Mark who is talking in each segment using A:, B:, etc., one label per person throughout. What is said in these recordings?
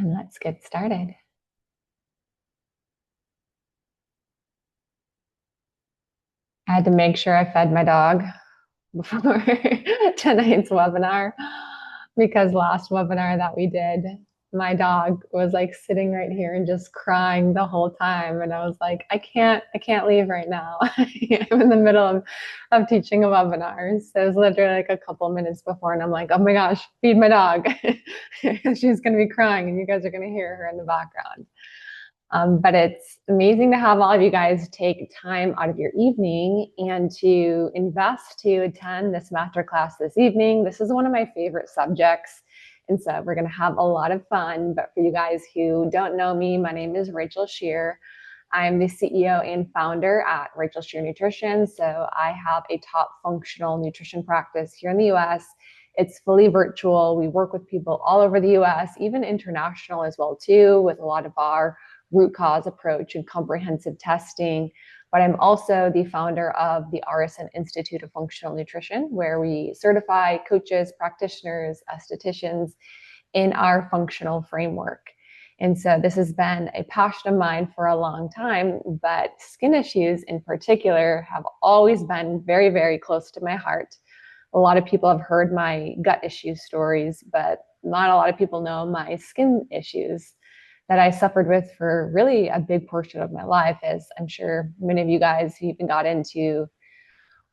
A: and let's get started. I had to make sure I fed my dog before tonight's webinar because last webinar that we did, my dog was like sitting right here and just crying the whole time. And I was like, I can't leave right now. I'm in the middle of teaching a webinar. So it was literally like a couple minutes before. And I'm like, oh my gosh, feed my dog. She's going to be crying and you guys are going to hear her in the background. But it's amazing to have all of you guys take time out of your evening and to invest to attend this masterclass this evening. This is one of my favorite subjects. And so we're going to have a lot of fun. But for you guys who don't know me, my name is Rachel Shear. I'm the CEO and founder at Rachel Shear Nutrition. So I have a top functional nutrition practice here in the US. It's fully virtual. We work with people all over the US, even international as well too, with a lot of our root cause approach and comprehensive testing. But I'm also the founder of the RSN Institute of Functional Nutrition, where we certify coaches, practitioners, estheticians in our functional framework. And so this has been a passion of mine for a long time, but skin issues in particular have always been very, very close to my heart. A lot of people have heard my gut issue stories, but not a lot of people know my skin issues that I suffered with for really a big portion of my life, as I'm sure many of you guys who even got into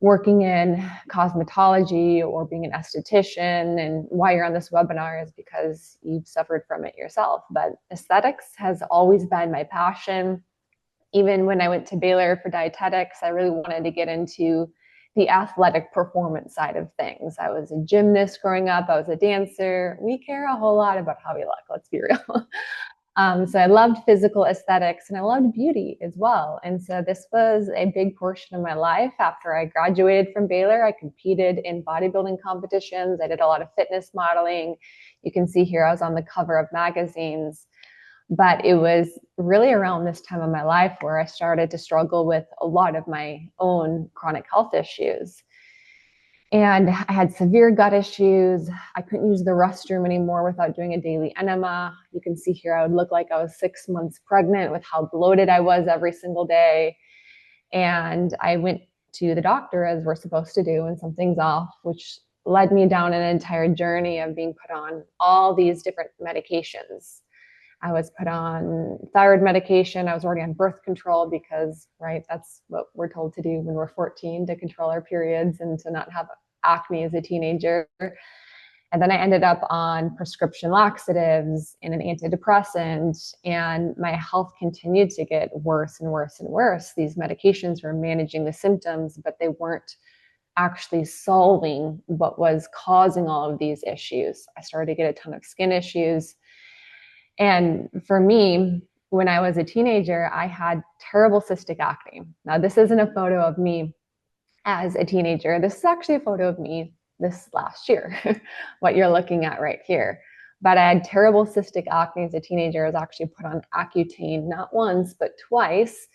A: working in cosmetology or being an esthetician, and why you're on this webinar is because you've suffered from it yourself. But aesthetics has always been my passion. Even when I went to Baylor for dietetics, I really wanted to get into the athletic performance side of things. I was a gymnast growing up. I was a dancer. We care a whole lot about how we look, let's be real. So I loved physical aesthetics and I loved beauty as well. And so this was a big portion of my life. After I graduated from Baylor, I competed in bodybuilding competitions. I did a lot of fitness modeling. You can see here I was on the cover of magazines. But it was really around this time of my life where I started to struggle with a lot of my own chronic health issues. And I had severe gut issues. I couldn't use the restroom anymore without doing a daily enema. You can see here I would look like I was 6 months pregnant with how bloated I was every single day. And I went to the doctor, as we're supposed to do when something's off, which led me down an entire journey of being put on all these different medications. I was put on thyroid medication. I was already on birth control because, right, that's what we're told to do when we're 14, to control our periods and to not have acne as a teenager. And then I ended up on prescription laxatives and an antidepressant, and my health continued to get worse and worse and worse. These medications were managing the symptoms, but they weren't actually solving what was causing all of these issues. I started to get a ton of skin issues. And for me, when I was a teenager, I had terrible cystic acne. Now, this isn't a photo of me as a teenager. This is actually a photo of me this last year, what you're looking at right here. But I had terrible cystic acne as a teenager. I was actually put on Accutane, not once, but twice.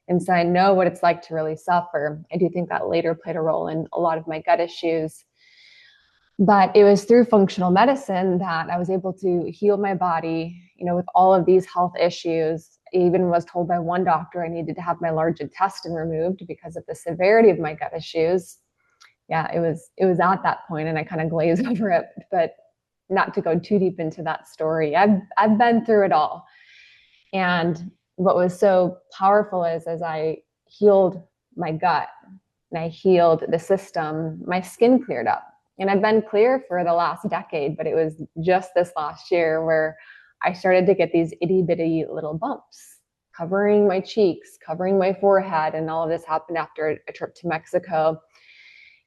A: And so I know what it's like to really suffer. I do think that later played a role in a lot of my gut issues. But it was through functional medicine that I was able to heal my body, with all of these health issues. I even was told by one doctor I needed to have my large intestine removed because of the severity of my gut issues. Yeah, it was at that point, and I kind of glazed over it, but not to go too deep into that story. I've been through it all. And what was so powerful is as I healed my gut and I healed the system, my skin cleared up. And I've been clear for the last decade, but it was just this last year where I started to get these itty bitty little bumps covering my cheeks, covering my forehead. And all of this happened after a trip to Mexico.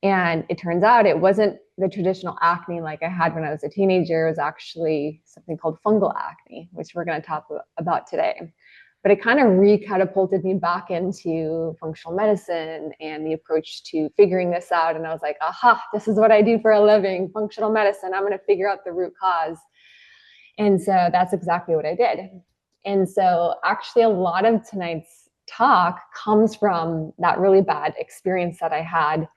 A: And it turns out it wasn't the traditional acne like I had when I was a teenager. It was actually something called fungal acne, which we're going to talk about today. But it kind of re-catapulted me back into functional medicine and the approach to figuring this out. And I was like, aha, this is what I do for a living, functional medicine. I'm going to figure out the root cause. And so that's exactly what I did. And so actually a lot of tonight's talk comes from that really bad experience that I had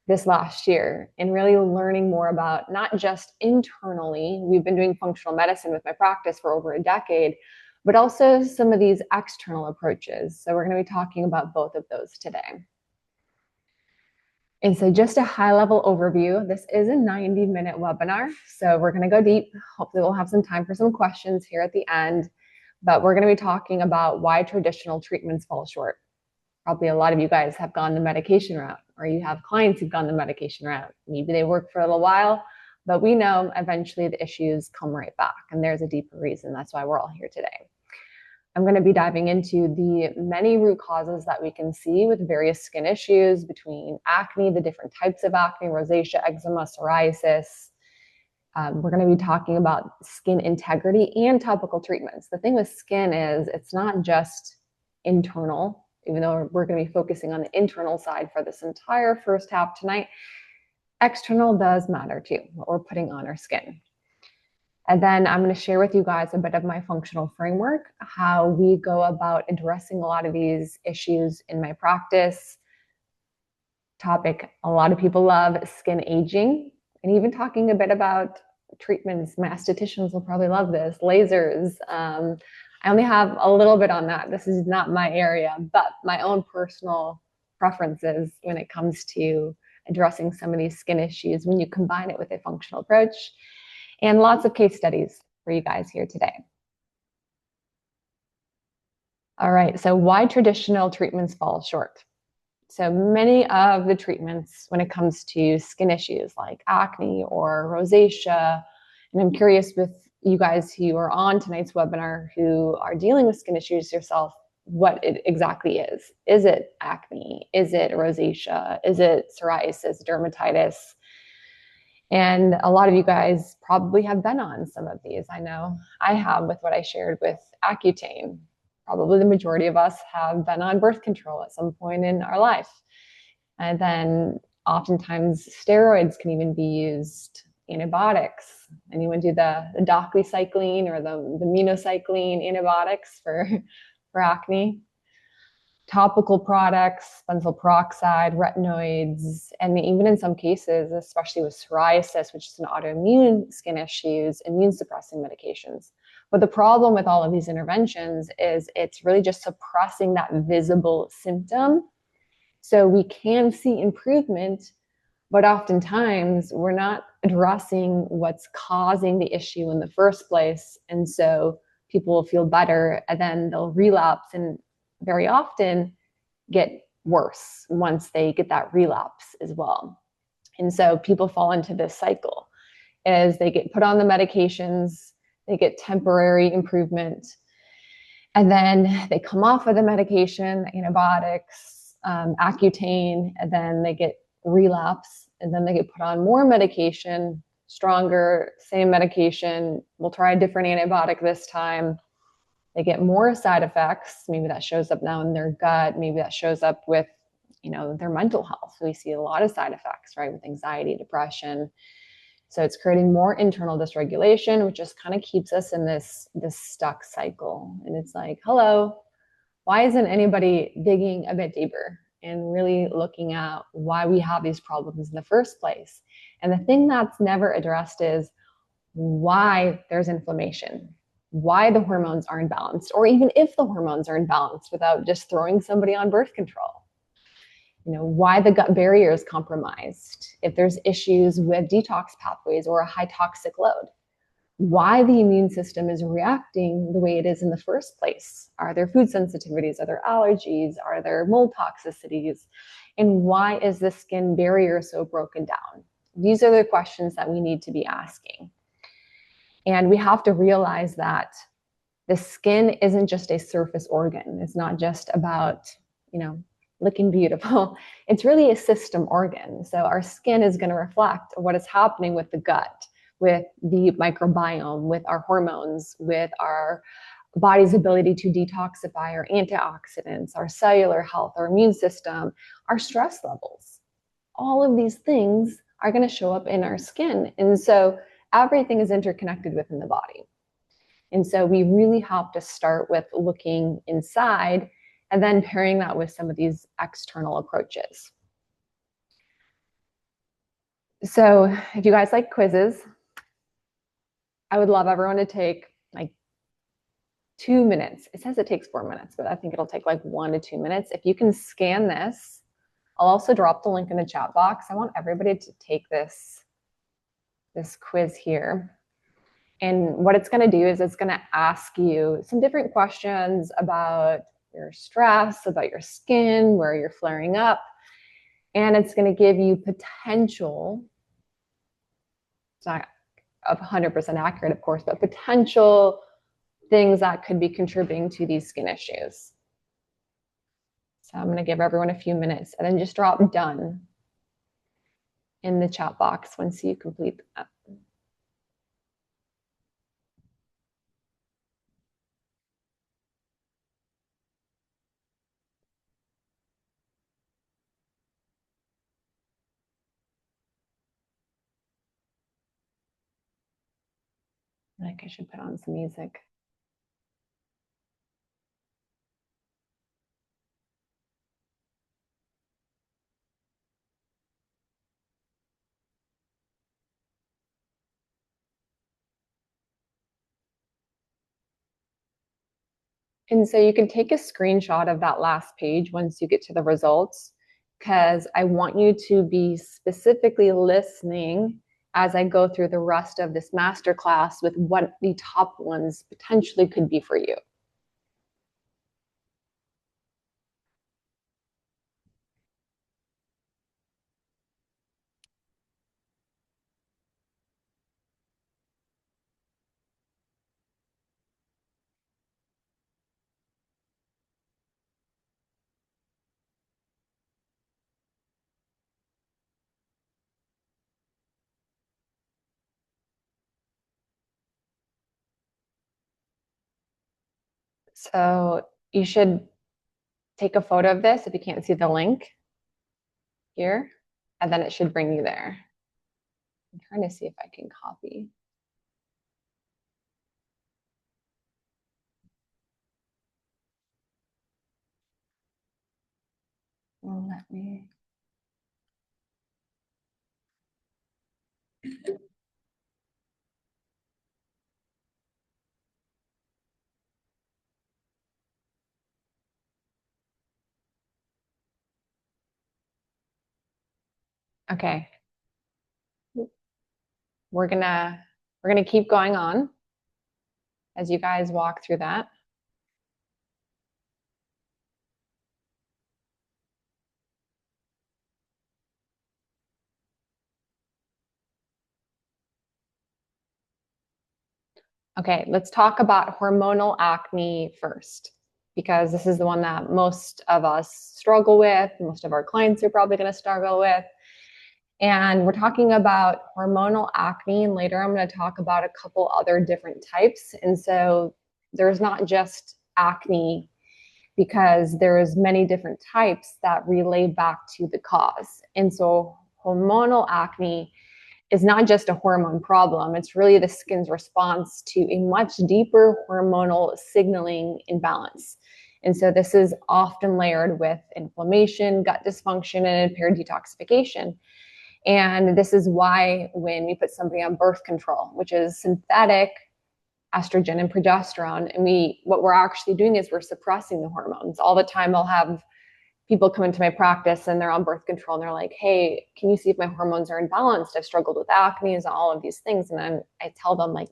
A: this last year and really learning more about not just internally, we've been doing functional medicine with my practice for over a decade, but also some of these external approaches. So we're going to be talking about both of those today. And so just a high level overview, this is a 90-minute webinar. So we're going to go deep. Hopefully we'll have some time for some questions here at the end, but we're going to be talking about why traditional treatments fall short. Probably a lot of you guys have gone the medication route, or you have clients who've gone the medication route. Maybe they work for a little while, but we know eventually the issues come right back, and there's a deeper reason. That's why we're all here today. I'm going to be diving into the many root causes that we can see with various skin issues, between acne, the different types of acne, rosacea, eczema, psoriasis. We're going to be talking about skin integrity and topical treatments. The thing with skin is it's not just internal, even though we're going to be focusing on the internal side for this entire first half tonight. External does matter too, what we're putting on our skin. And then I'm going to share with you guys a bit of my functional framework, how we go about addressing a lot of these issues in my practice. Topic a lot of people love, skin aging, and even talking a bit about treatments. My estheticians will probably love this, lasers. I only have a little bit on that. This is not my area, but my own personal preferences when it comes to addressing some of these skin issues when you combine it with a functional approach, and lots of case studies for you guys here today. All right, so why traditional treatments fall short? So many of the treatments when it comes to skin issues like acne or rosacea, and I'm curious with you guys who are on tonight's webinar who are dealing with skin issues yourself, what it exactly is. Is it acne? Is it rosacea? Is it psoriasis, dermatitis? And a lot of you guys probably have been on some of these. I know I have with what I shared with Accutane. Probably the majority of us have been on birth control at some point in our life. And then oftentimes steroids can even be used, antibiotics. Anyone do the doxycycline or the minocycline antibiotics for acne? Topical products, benzoyl peroxide, retinoids, and even in some cases, especially with psoriasis, which is an autoimmune skin issues, immune suppressing medications. But the problem with all of these interventions is it's really just suppressing that visible symptom. So we can see improvement, but oftentimes we're not addressing what's causing the issue in the first place. And so people will feel better and then they'll relapse and very often get worse once they get that relapse as well. And so people fall into this cycle as they get put on the medications, they get temporary improvement, and then they come off of the medication, antibiotics, Accutane, and then they get relapse, and then they get put on more medication, stronger, same medication. We'll try a different antibiotic this time. They get more side effects. Maybe that shows up now in their gut. Maybe that shows up with, their mental health. We see a lot of side effects, right, with anxiety, depression. So it's creating more internal dysregulation, which just kind of keeps us in this stuck cycle. And it's like, hello, why isn't anybody digging a bit deeper and really looking at why we have these problems in the first place? And the thing that's never addressed is why there's inflammation, why the hormones aren't balanced, or even if the hormones are imbalanced, without just throwing somebody on birth control. Why the gut barrier is compromised, if there's issues with detox pathways or a high toxic load, why the immune system is reacting the way it is in the first place. Are there food sensitivities? Are there allergies? Are there mold toxicities? And why is the skin barrier so broken down? These are the questions that we need to be asking. And we have to realize that the skin isn't just a surface organ. It's not just about, looking beautiful. It's really a system organ. So our skin is going to reflect what is happening with the gut, with the microbiome, with our hormones, with our body's ability to detoxify, our antioxidants, our cellular health, our immune system, our stress levels. All of these things are going to show up in our skin. And so everything is interconnected within the body. And so we really have to start with looking inside and then pairing that with some of these external approaches. So if you guys like quizzes, I would love everyone to take like 2 minutes. It says it takes 4 minutes, but I think it'll take like 1 to 2 minutes. If you can scan this, I'll also drop the link in the chat box. I want everybody to take this quiz here. And what it's going to do is it's going to ask you some different questions about your stress, about your skin, where you're flaring up. And it's going to give you potential, it's not 100% accurate, of course, but potential things that could be contributing to these skin issues. So I'm going to give everyone a few minutes and then just drop done in the chat box once you complete that. Like I should put on some music. And so you can take a screenshot of that last page once you get to the results, because I want you to be specifically listening as I go through the rest of this masterclass with what the top ones potentially could be for you. So you should take a photo of this if you can't see the link here, and then it should bring you there. I'm trying to see if I can copy. Well, let me. Okay. We're gonna keep going on as you guys walk through that. Okay, let's talk about hormonal acne first, because this is the one that most of us struggle with. Most of our clients are probably going to struggle with. And we're talking about hormonal acne, and later I'm going to talk about a couple other different types. And so there's not just acne, because there's many different types that relay back to the cause. And so hormonal acne is not just a hormone problem. It's really the skin's response to a much deeper hormonal signaling imbalance. And so this is often layered with inflammation, gut dysfunction, and impaired detoxification. And this is why when we put somebody on birth control, which is synthetic estrogen and progesterone, and what we're actually doing is we're suppressing the hormones. All the time I'll have people come into my practice and they're on birth control and they're like, hey, can you see if my hormones are imbalanced? I've struggled with acne and all of these things. And I tell them, like,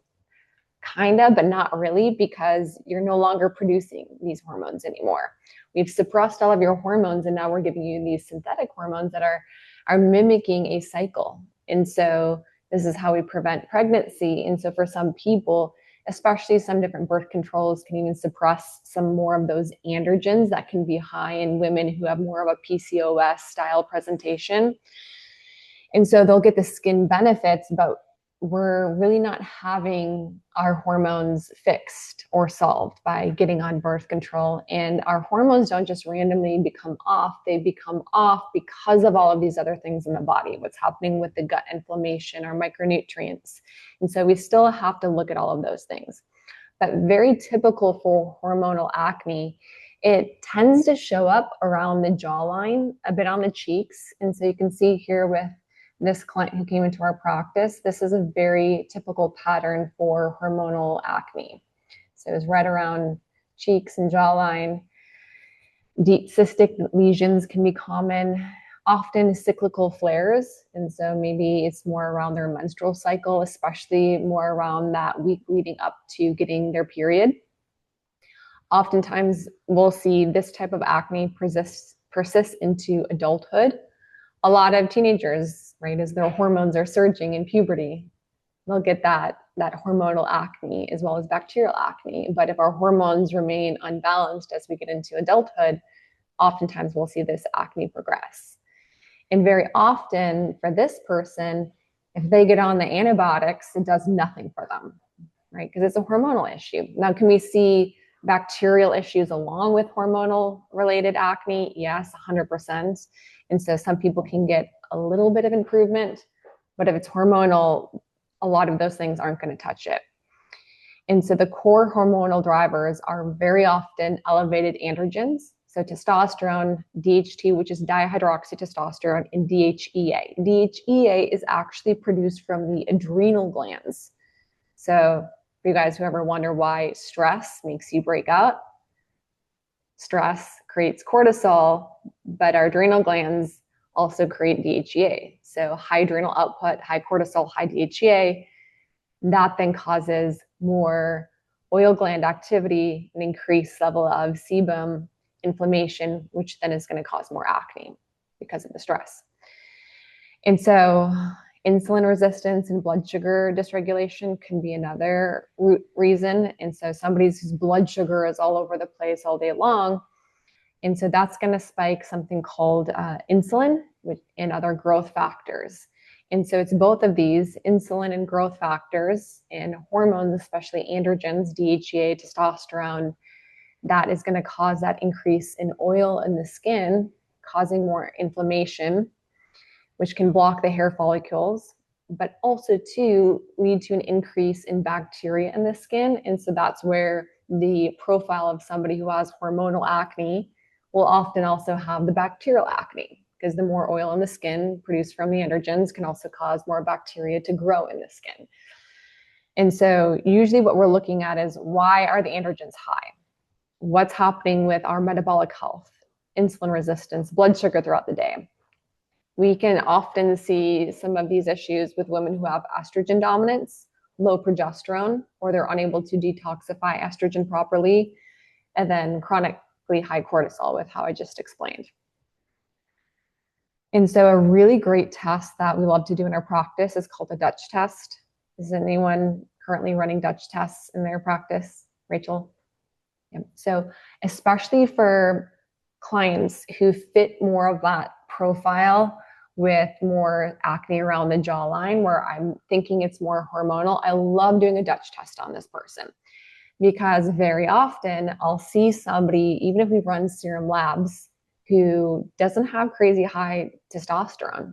A: kind of, but not really, because you're no longer producing these hormones anymore. We've suppressed all of your hormones, and now we're giving you these synthetic hormones that are mimicking a cycle. And so this is how we prevent pregnancy. And so for some people, especially some different birth controls can even suppress some more of those androgens that can be high in women who have more of a PCOS style presentation. And so they'll get the skin benefits, but we're really not having our hormones fixed or solved by getting on birth control. And our hormones don't just randomly become off. They become off because of all of these other things in the body, what's happening with the gut inflammation, our micronutrients. And so we still have to look at all of those things. But very typical for hormonal acne, it tends to show up around the jawline, a bit on the cheeks. And so you can see here with this client who came into our practice, this is a very typical pattern for hormonal acne. So it was right around cheeks and jawline. Deep cystic lesions can be common, often cyclical flares. And so maybe it's more around their menstrual cycle, especially more around that week leading up to getting their period. Oftentimes we'll see this type of acne persists into adulthood. A lot of teenagers, right, as their hormones are surging in puberty, they'll get that hormonal acne as well as bacterial acne. But if our hormones remain unbalanced as we get into adulthood, oftentimes we'll see this acne progress. And very often for this person, if they get on the antibiotics, it does nothing for them, right? Because it's a hormonal issue. Now, can we see bacterial issues along with hormonal related acne? Yes, 100%. And so some people can get a little bit of improvement, but if it's hormonal, a lot of those things aren't going to touch it. And so the core hormonal drivers are very often elevated androgens. So testosterone, DHT, which is dihydroxytestosterone, and DHEA. DHEA is actually produced from the adrenal glands. So for you guys who ever wonder why stress makes you break out, stress creates cortisol, but our adrenal glands also create DHEA. So high adrenal output, high cortisol, high DHEA, that then causes more oil gland activity, an increased level of sebum, inflammation, which then is going to cause more acne because of the stress. And so insulin resistance and blood sugar dysregulation can be another root reason. And so somebody's blood sugar is all over the place all day long. And so that's going to spike something called insulin and other growth factors. And so it's both of these, insulin and growth factors and hormones, especially androgens, DHEA, testosterone, that is going to cause that increase in oil in the skin, causing more inflammation, which can block the hair follicles, but also to lead to an increase in bacteria in the skin. And so that's where the profile of somebody who has hormonal acne will often also have the bacterial acne, because the more oil in the skin produced from the androgens can also cause more bacteria to grow in the skin. And so usually what we're looking at is, why are the androgens high? What's happening with our metabolic health, insulin resistance, blood sugar throughout the day? We can often see some of these issues with women who have estrogen dominance, low progesterone, or they're unable to detoxify estrogen properly, and then chronically high cortisol with how I just explained. And so a really great test that we love to do in our practice is called a Dutch test. Is anyone currently running Dutch tests in their practice? Rachel? Yeah. So especially for clients who fit more of that profile with more acne around the jawline, where I'm thinking it's more hormonal, I love doing a Dutch test on this person, because very often I'll see somebody, even if we run serum labs, who doesn't have crazy high testosterone,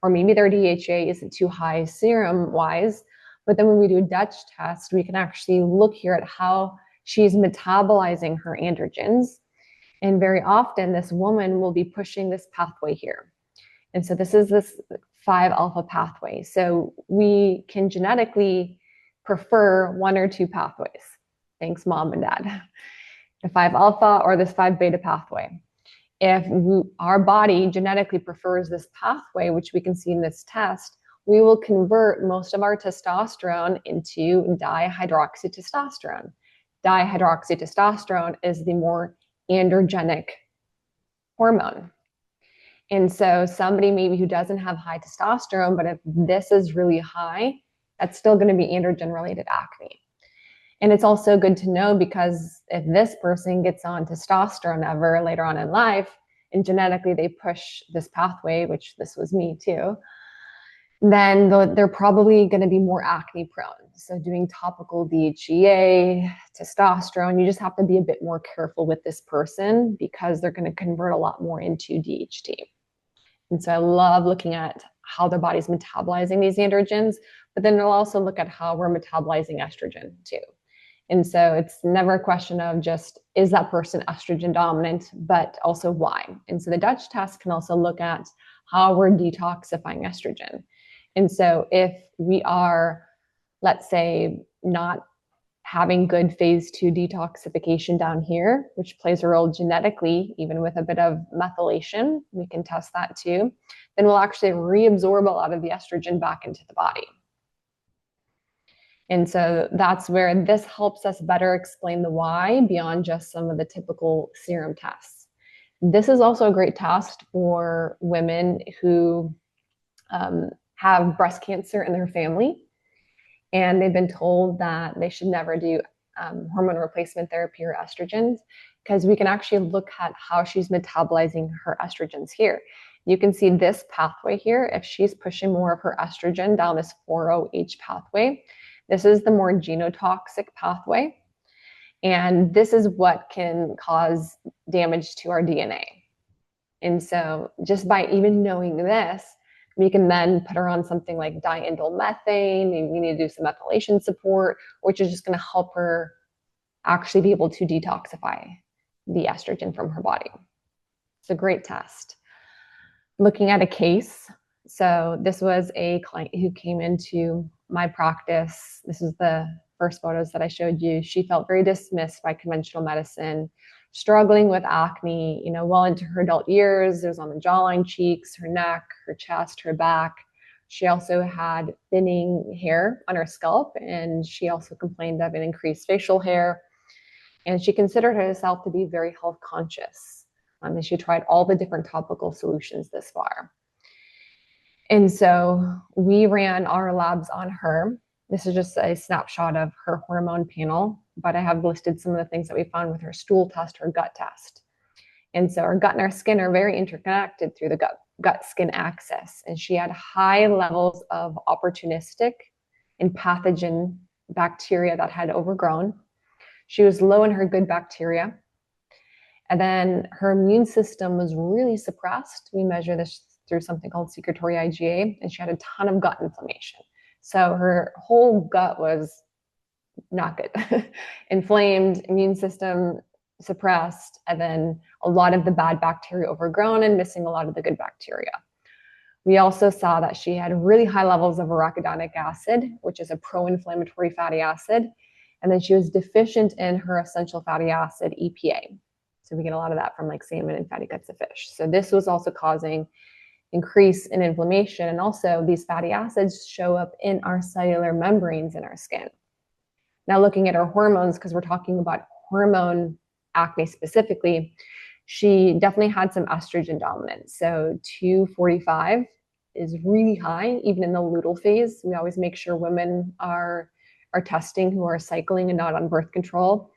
A: or maybe their DHA isn't too high serum wise, but then when we do a Dutch test, we can actually look here at how she's metabolizing her androgens. And very often this woman will be pushing this pathway here. And so this is this 5-alpha pathway. So we can genetically prefer one or two pathways. Thanks, mom and dad. The 5-alpha or this 5-beta pathway. If our body genetically prefers this pathway, which we can see in this test, we will convert most of our testosterone into dihydroxytestosterone. Dihydroxytestosterone is the more androgenic hormone. And so somebody maybe who doesn't have high testosterone, but if this is really high, that's still going to be androgen-related acne. And it's also good to know, because if this person gets on testosterone ever later on in life, and genetically they push this pathway, which this was me too, then they're probably going to be more acne prone. So doing topical DHEA, testosterone, you just have to be a bit more careful with this person, because they're going to convert a lot more into DHT. And so I love looking at how their body's metabolizing these androgens, but then it'll also look at how we're metabolizing estrogen too. And so it's never a question of just, is that person estrogen dominant, but also why? And so the Dutch test can also look at how we're detoxifying estrogen. And so if we are, let's say, not having good phase 2 detoxification down here, which plays a role genetically, even with a bit of methylation, we can test that too, then we'll actually reabsorb a lot of the estrogen back into the body. And so that's where this helps us better explain the why beyond just some of the typical serum tests. This is also a great test for women who have breast cancer in their family, and they've been told that they should never do hormone replacement therapy or estrogens, because we can actually look at how she's metabolizing her estrogens here. You can see this pathway here. If she's pushing more of her estrogen down this 4-OH pathway, this is the more genotoxic pathway. And this is what can cause damage to our DNA. And so just by even knowing this, we can then put her on something like diindolylmethane. Maybe we need to do some methylation support, which is just going to help her actually be able to detoxify the estrogen from her body. It's a great test. Looking at a case. So this was a client who came into my practice. This is the first photos that I showed you. She felt very dismissed by conventional medicine, struggling with acne, well into her adult years. It was on the jawline, cheeks, her neck, her chest, her back. She also had thinning hair on her scalp, and she also complained of an increased facial hair. And she considered herself to be very health conscious. And she tried all the different topical solutions this far. And so we ran our labs on her. This is just a snapshot of her hormone panel, but I have listed some of the things that we found with her stool test, her gut test. And so our gut and our skin are very interconnected through the gut-skin axis. And she had high levels of opportunistic and pathogen bacteria that had overgrown. She was low in her good bacteria. And then her immune system was really suppressed. We measure this through something called secretory IgA, and she had a ton of gut inflammation. So her whole gut was not good. Inflamed, immune system suppressed, and then a lot of the bad bacteria overgrown and missing a lot of the good bacteria. We also saw that she had really high levels of arachidonic acid, which is a pro-inflammatory fatty acid. And then she was deficient in her essential fatty acid, EPA. So we get a lot of that from like salmon and fatty cuts of fish. So this was also causing increase in inflammation. And also these fatty acids show up in our cellular membranes in our skin. Now looking at her hormones, because we're talking about hormone acne specifically, she definitely had some estrogen dominance. So 245 is really high, even in the luteal phase. We always make sure women are testing who are cycling and not on birth control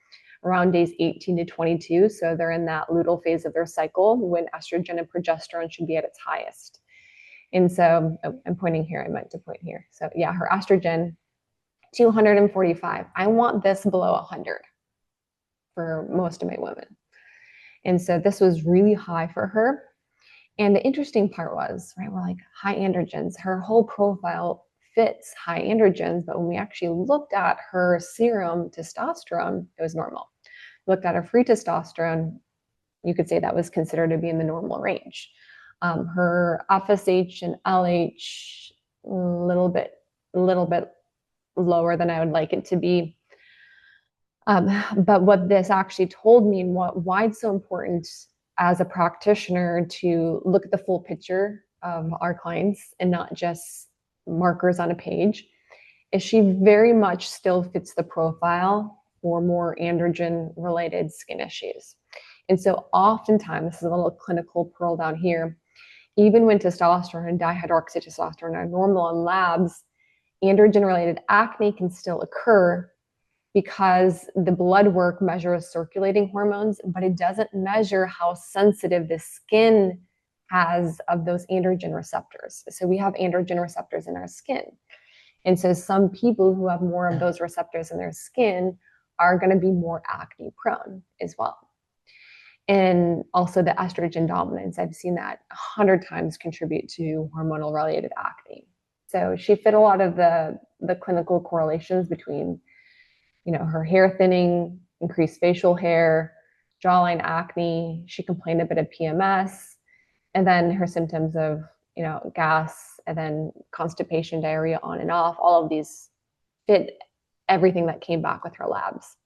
A: around days 18 to 22. So they're in that luteal phase of their cycle when estrogen and progesterone should be at its highest. And so I'm pointing here, I meant to point here. So yeah, her estrogen, 245. I want this below 100 for most of my women. And so this was really high for her. And the interesting part was, right, we're like high androgens. Her whole profile fits high androgens, but when we actually looked at her serum testosterone, it was normal. Looked at her free testosterone, you could say that was considered to be in the normal range. Her FSH and LH, a little bit lower than I would like it to be. But what this actually told me, and why it's so important as a practitioner to look at the full picture of our clients and not just markers on a page, is she very much still fits the profile for more androgen-related skin issues. And so oftentimes, this is a little clinical pearl down here, even when testosterone and dihydroxytestosterone are normal in labs, androgen-related acne can still occur because the blood work measures circulating hormones, but it doesn't measure how sensitive the skin has of those androgen receptors. So we have androgen receptors in our skin. And so some people who have more of those receptors in their skin are going to be more acne prone as well. And also the estrogen dominance, I've seen that 100 times contribute to hormonal related acne. So she fit a lot of the clinical correlations between her hair thinning, increased facial hair, jawline acne. She complained a bit of PMS, and then her symptoms of gas, and then constipation, diarrhea, on and off. All of these fit everything that came back with her labs.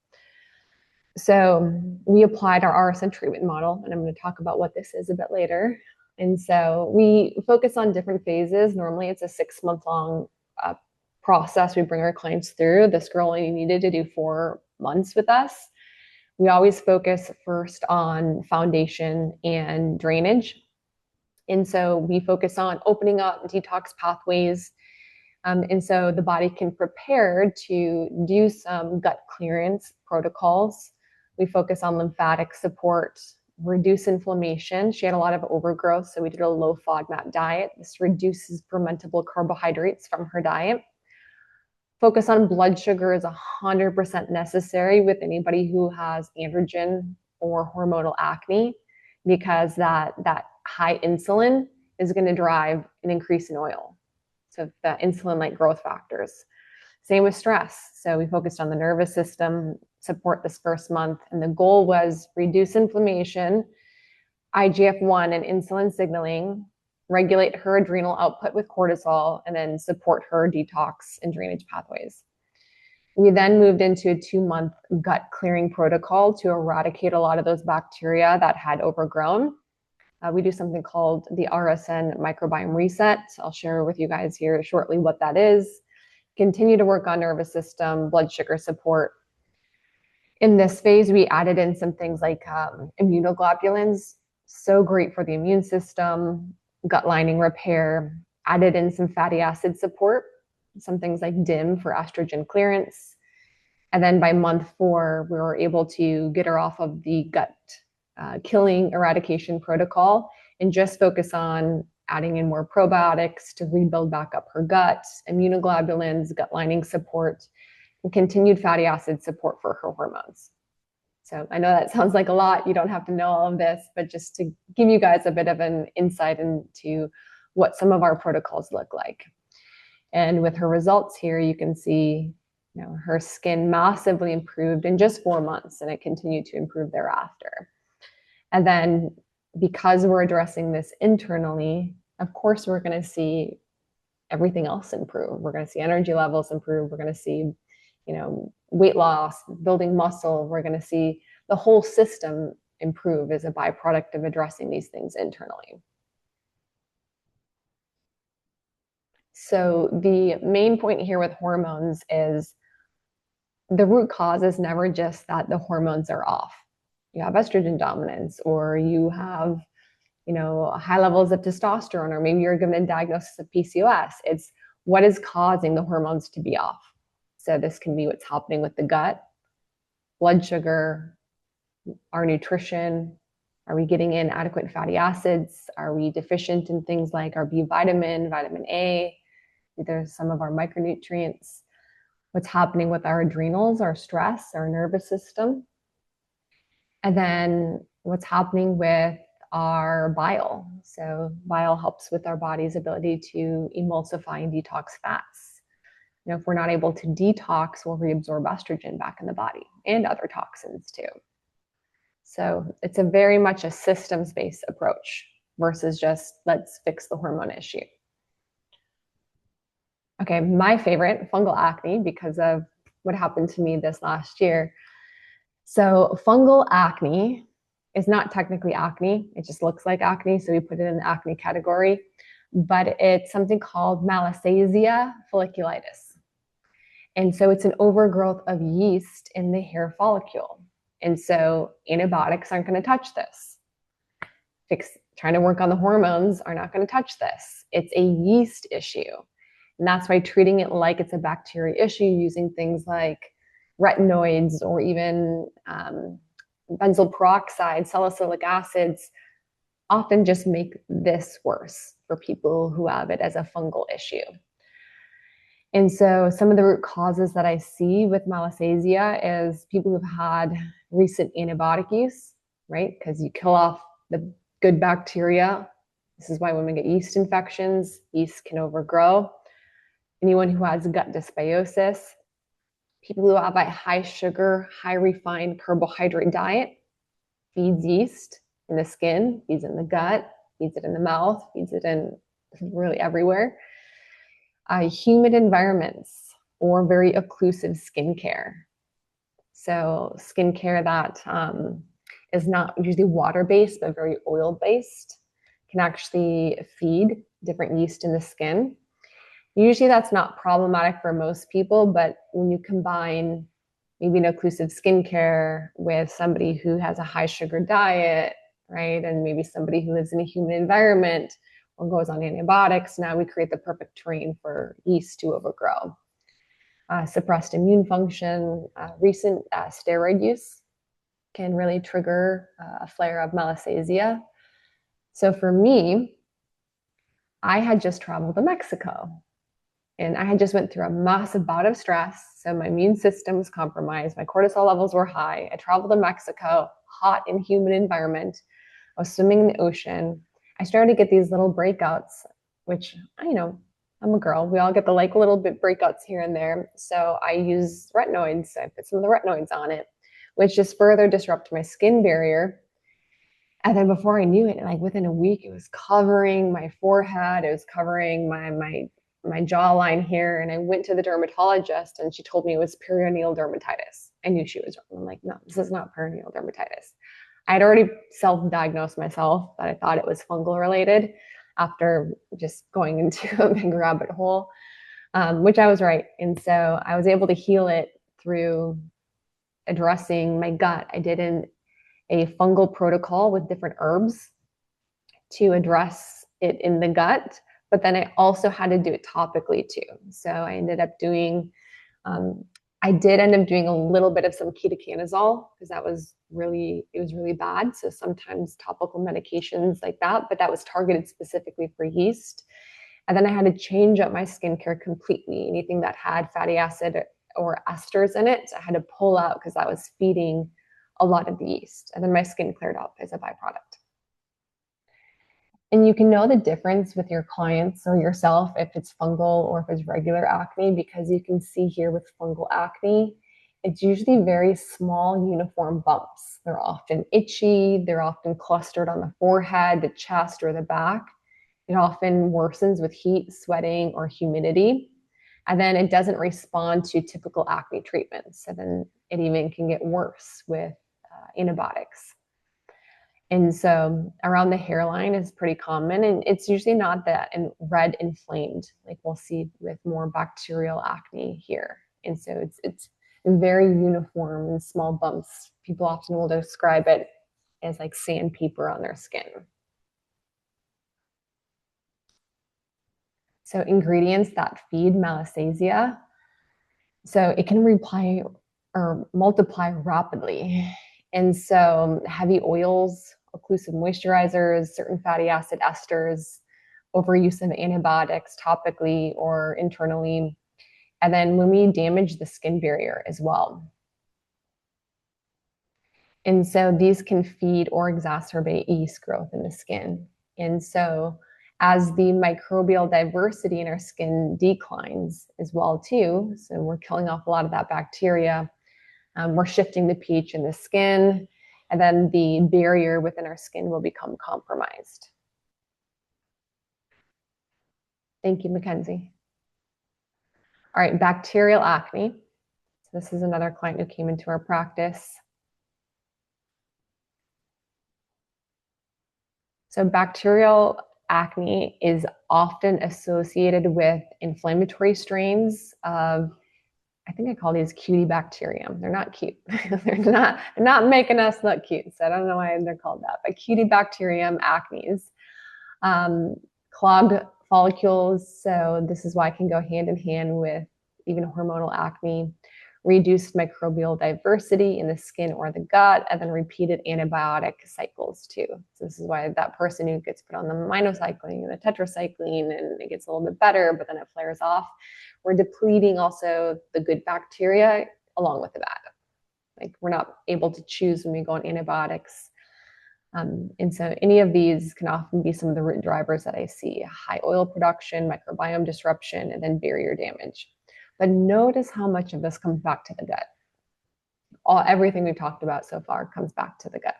A: So we applied our RSN treatment model, and I'm going to talk about what this is a bit later. And so we focus on different phases. Normally it's a 6-month long process we bring our clients through. This girl only needed to do 4 months with us. We always focus first on foundation and drainage. And so we focus on opening up detox pathways. And so the body can prepare to do some gut clearance protocols. We focus on lymphatic support, reduce inflammation. She had a lot of overgrowth, so we did a low FODMAP diet. This reduces fermentable carbohydrates from her diet. Focus on blood sugar is 100% necessary with anybody who has androgen or hormonal acne, because that high insulin is going to drive an increase in oil. So the insulin-like growth factors. Same with stress. So we focused on the nervous system support this first month, and the goal was reduce inflammation, IGF-1 and insulin signaling, regulate her adrenal output with cortisol, and then support her detox and drainage pathways. We then moved into a 2-month gut clearing protocol to eradicate a lot of those bacteria that had overgrown. We do something called the RSN microbiome reset. I'll share with you guys here shortly what that is. Continue to work on nervous system, blood sugar support. In this phase, we added in some things like immunoglobulins, so great for the immune system, gut lining repair, added in some fatty acid support, some things like DIM for estrogen clearance. And then by month 4, we were able to get her off of the gut killing eradication protocol and just focus on adding in more probiotics to rebuild back up her gut, immunoglobulins, gut lining support, and continued fatty acid support for her hormones. So I know that sounds like a lot. You don't have to know all of this, but just to give you guys a bit of an insight into what some of our protocols look like. And with her results here, you can see, her skin massively improved in just 4 months, and it continued to improve thereafter. And then because we're addressing this internally, of course, we're going to see everything else improve. We're going to see energy levels improve. We're going to see, weight loss, building muscle. We're going to see the whole system improve as a byproduct of addressing these things internally. So the main point here with hormones is the root cause is never just that the hormones are off. You have estrogen dominance, or you have, high levels of testosterone, or maybe you're given a diagnosis of PCOS. It's what is causing the hormones to be off. So this can be what's happening with the gut, blood sugar, our nutrition. Are we getting in adequate fatty acids? Are we deficient in things like our B vitamin, vitamin A? There's some of our micronutrients. What's happening with our adrenals, our stress, our nervous system? And then what's happening with our bile. So bile helps with our body's ability to emulsify and detox fats. If we're not able to detox, we'll reabsorb estrogen back in the body and other toxins too. So it's a very much a systems-based approach versus just let's fix the hormone issue. Okay, my favorite, fungal acne, because of what happened to me this last year. So fungal acne is not technically acne. It just looks like acne, so we put it in the acne category. But it's something called Rosacea folliculitis. And so it's an overgrowth of yeast in the hair follicle. And so antibiotics aren't going to touch this. Trying to work on the hormones are not going to touch this. It's a yeast issue. And that's why treating it like it's a bacteria issue using things like retinoids or even benzoyl peroxide, salicylic acids often just make this worse for people who have it as a fungal issue. And so some of the root causes that I see with Rosacea is people who've had recent antibiotic use, right? Because you kill off the good bacteria. This is why women get yeast infections. Yeast can overgrow. Anyone who has gut dysbiosis, people who have a high sugar, high refined carbohydrate diet feeds yeast in the skin, feeds it in the gut, feeds it in the mouth, feeds it in really everywhere. Humid environments or very occlusive skincare. So skincare that is not usually water-based, but very oil-based, can actually feed different yeast in the skin. Usually that's not problematic for most people, but when you combine maybe an occlusive skincare with somebody who has a high sugar diet, right? And maybe somebody who lives in a humid environment or goes on antibiotics, now we create the perfect terrain for yeast to overgrow. Suppressed immune function, recent steroid use can really trigger a flare of Rosacea. So for me, I had just traveled to Mexico and I had just went through a massive bout of stress. So my immune system was compromised. My cortisol levels were high. I traveled to Mexico, hot and humid environment. I was swimming in the ocean. I started to get these little breakouts, which, I'm a girl. We all get the little bit breakouts here and there. So I use retinoids. I put some of the retinoids on it, which just further disrupted my skin barrier. And then before I knew it, like within a week, it was covering my forehead. It was covering my jawline here. And I went to the dermatologist and she told me it was perineal dermatitis. I knew she was wrong. I'm like, no, this is not perineal dermatitis. I had already self-diagnosed myself that I thought it was fungal related after just going into a big rabbit hole, which I was right. And so I was able to heal it through addressing my gut. I did a fungal protocol with different herbs to address it in the gut, but then I also had to do it topically too. So I ended up doing, I did end up doing a little bit of some ketoconazole because it was really bad. So sometimes topical medications like that, but that was targeted specifically for yeast. And then I had to change up my skincare completely. Anything that had fatty acid or esters in it, I had to pull out because that was feeding a lot of the yeast. And then my skin cleared up as a byproduct. And you can know the difference with your clients or yourself if it's fungal or if it's regular acne, because you can see here with fungal acne, it's usually very small, uniform bumps. They're often itchy, they're often clustered on the forehead, the chest, or the back. It often worsens with heat, sweating, or humidity. And then it doesn't respond to typical acne treatments. And then it even can get worse with antibiotics. And so around the hairline is pretty common, and it's usually not that red inflamed like we'll see with more bacterial acne here. And so it's very uniform and small bumps. People often will describe it as like sandpaper on their skin. So ingredients that feed Rosacea. So it can reply or multiply rapidly. And so heavy oils, occlusive moisturizers, certain fatty acid esters, overuse of antibiotics topically or internally. And then when we damage the skin barrier as well. And so these can feed or exacerbate yeast growth in the skin. And so as the microbial diversity in our skin declines as well too, so we're killing off a lot of that bacteria, we're shifting the pH in the skin, and then the barrier within our skin will become compromised. Thank you, Mackenzie. All right, bacterial acne. So this is another client who came into our practice. So bacterial acne is often associated with inflammatory strains of, I think I call these Cutibacterium. They're not cute. they're not making us look cute. So I don't know why they're called that, but Cutibacterium acnes. Clogged follicles. So this is why it can go hand in hand with even hormonal acne. Reduced microbial diversity in the skin or the gut, and then repeated antibiotic cycles too. So this is why that person who gets put on the minocycline and the tetracycline and it gets a little bit better, but then it flares off. We're depleting also the good bacteria along with the bad. Like we're not able to choose when we go on antibiotics. And so any of these can often be some of the root drivers that I see: high oil production, microbiome disruption, and then barrier damage. But notice how much of this comes back to the gut. Everything we've talked about so far comes back to the gut.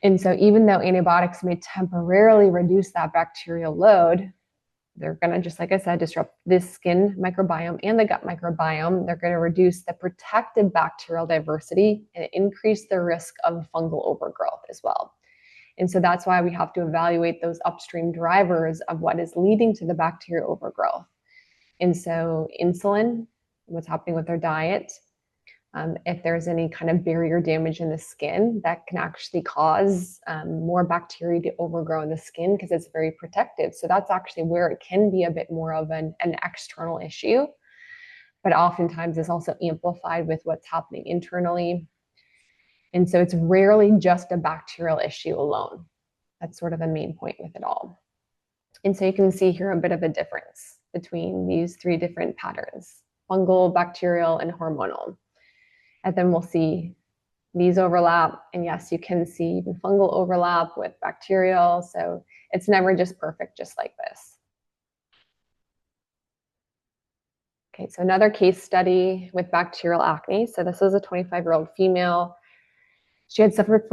A: And so even though antibiotics may temporarily reduce that bacterial load, they're going to, just like I said, disrupt the skin microbiome and the gut microbiome. They're going to reduce the protective bacterial diversity and increase the risk of fungal overgrowth as well. And so that's why we have to evaluate those upstream drivers of what is leading to the bacterial overgrowth. And so insulin, what's happening with their diet, if there's any kind of barrier damage in the skin, that can actually cause more bacteria to overgrow in the skin because it's very protective. So that's actually where it can be a bit more of an external issue, but oftentimes is also amplified with what's happening internally. And so it's rarely just a bacterial issue alone. That's sort of the main point with it all. And so you can see here a bit of a difference between these three different patterns: fungal, bacterial, and hormonal. And then we'll see these overlap. And yes, you can see even fungal overlap with bacterial. So it's never just perfect, just like this. Okay, so another case study with bacterial acne. So this is a 25-year-old female. She had suffered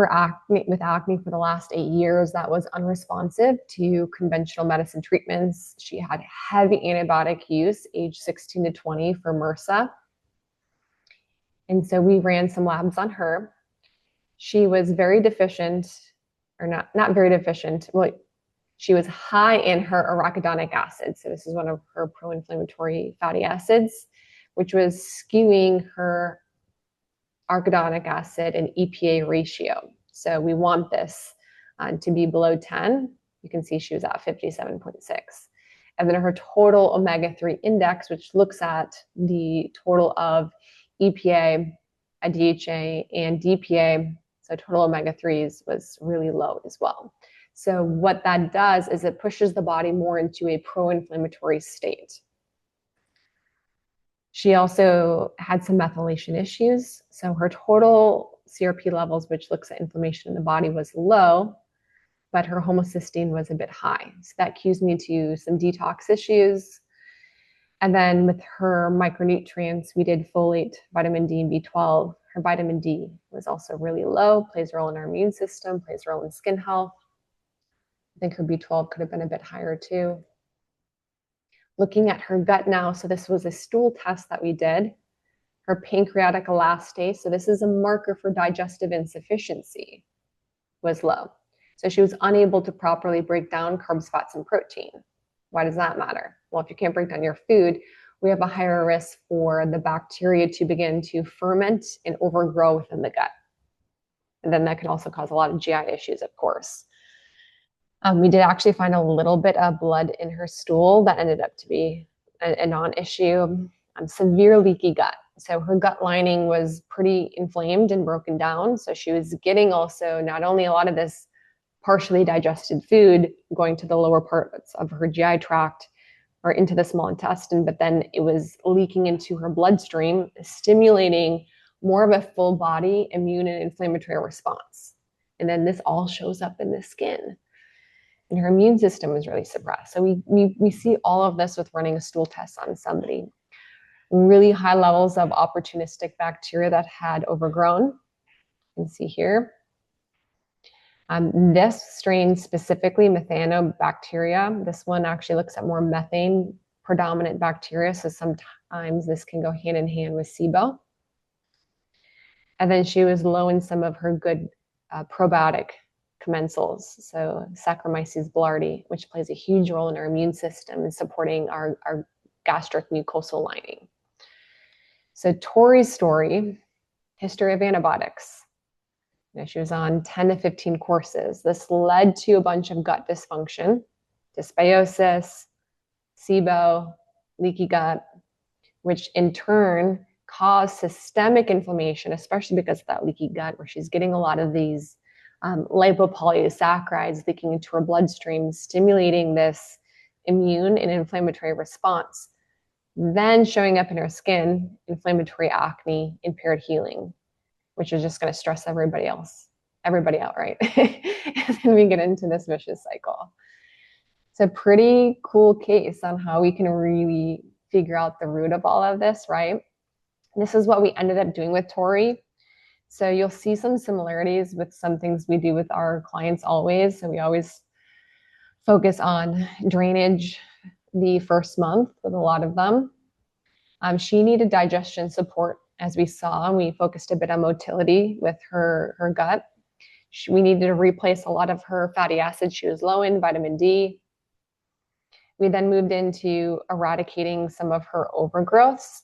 A: with acne for the last 8 years. That was unresponsive to conventional medicine treatments. She had heavy antibiotic use, age 16 to 20, for MRSA. And so we ran some labs on her. She was very deficient, or not very deficient. Well, she was high in her arachidonic acid. So this is one of her pro-inflammatory fatty acids, which was skewing her arachidonic acid and EPA ratio. So we want this to be below 10. You can see she was at 57.6. And then her total omega-3 index, which looks at the total of EPA, DHA, and DPA, so total omega-3s, was really low as well. So what that does is it pushes the body more into a pro-inflammatory state. She also had some methylation issues. So her total CRP levels, which looks at inflammation in the body, was low, but her homocysteine was a bit high. So that cues me to some detox issues. And then with her micronutrients, we did folate, vitamin D, and B12. Her vitamin D was also really low, plays a role in our immune system, plays a role in skin health. I think her B12 could have been a bit higher too. Looking at her gut now, so this was a stool test that we did. Her pancreatic elastase, so this is a marker for digestive insufficiency, was low. So she was unable to properly break down carbs, fats, and protein. Why does that matter? Well, if you can't break down your food, we have a higher risk for the bacteria to begin to ferment and overgrow within the gut. And then that can also cause a lot of GI issues, of course. We did actually find a little bit of blood in her stool that ended up to be a non-issue. Severe leaky gut. So her gut lining was pretty inflamed and broken down. So she was getting also not only a lot of this partially digested food going to the lower parts of her GI tract or into the small intestine, but then it was leaking into her bloodstream, stimulating more of a full body immune and inflammatory response. And then this all shows up in the skin. And her immune system was really suppressed. So we see all of this with running a stool test on somebody. Really high levels of opportunistic bacteria that had overgrown. You can see here. This strain specifically, methanobacteria, this one actually looks at more methane predominant bacteria. So sometimes this can go hand in hand with SIBO. And then she was low in some of her good probiotic commensals, so Saccharomyces boulardii, which plays a huge role in our immune system and supporting our gastric mucosal lining. So Tori's story, history of antibiotics. She was on 10 to 15 courses. This led to a bunch of gut dysfunction, dysbiosis, SIBO, leaky gut, which in turn caused systemic inflammation, especially because of that leaky gut, where she's getting a lot of these lipopolysaccharides leaking into her bloodstream, stimulating this immune and inflammatory response. Then showing up in her skin, inflammatory acne, impaired healing, which is just going to stress everybody out, right? And then we get into this vicious cycle. It's a pretty cool case on how we can really figure out the root of all of this, right? This is what we ended up doing with Tori. So you'll see some similarities with some things we do with our clients always. So we always focus on drainage the first month with a lot of them. She needed digestion support, as we saw. We focused a bit on motility with her gut. We needed to replace a lot of her fatty acids. She was low in vitamin D. We then moved into eradicating some of her overgrowths.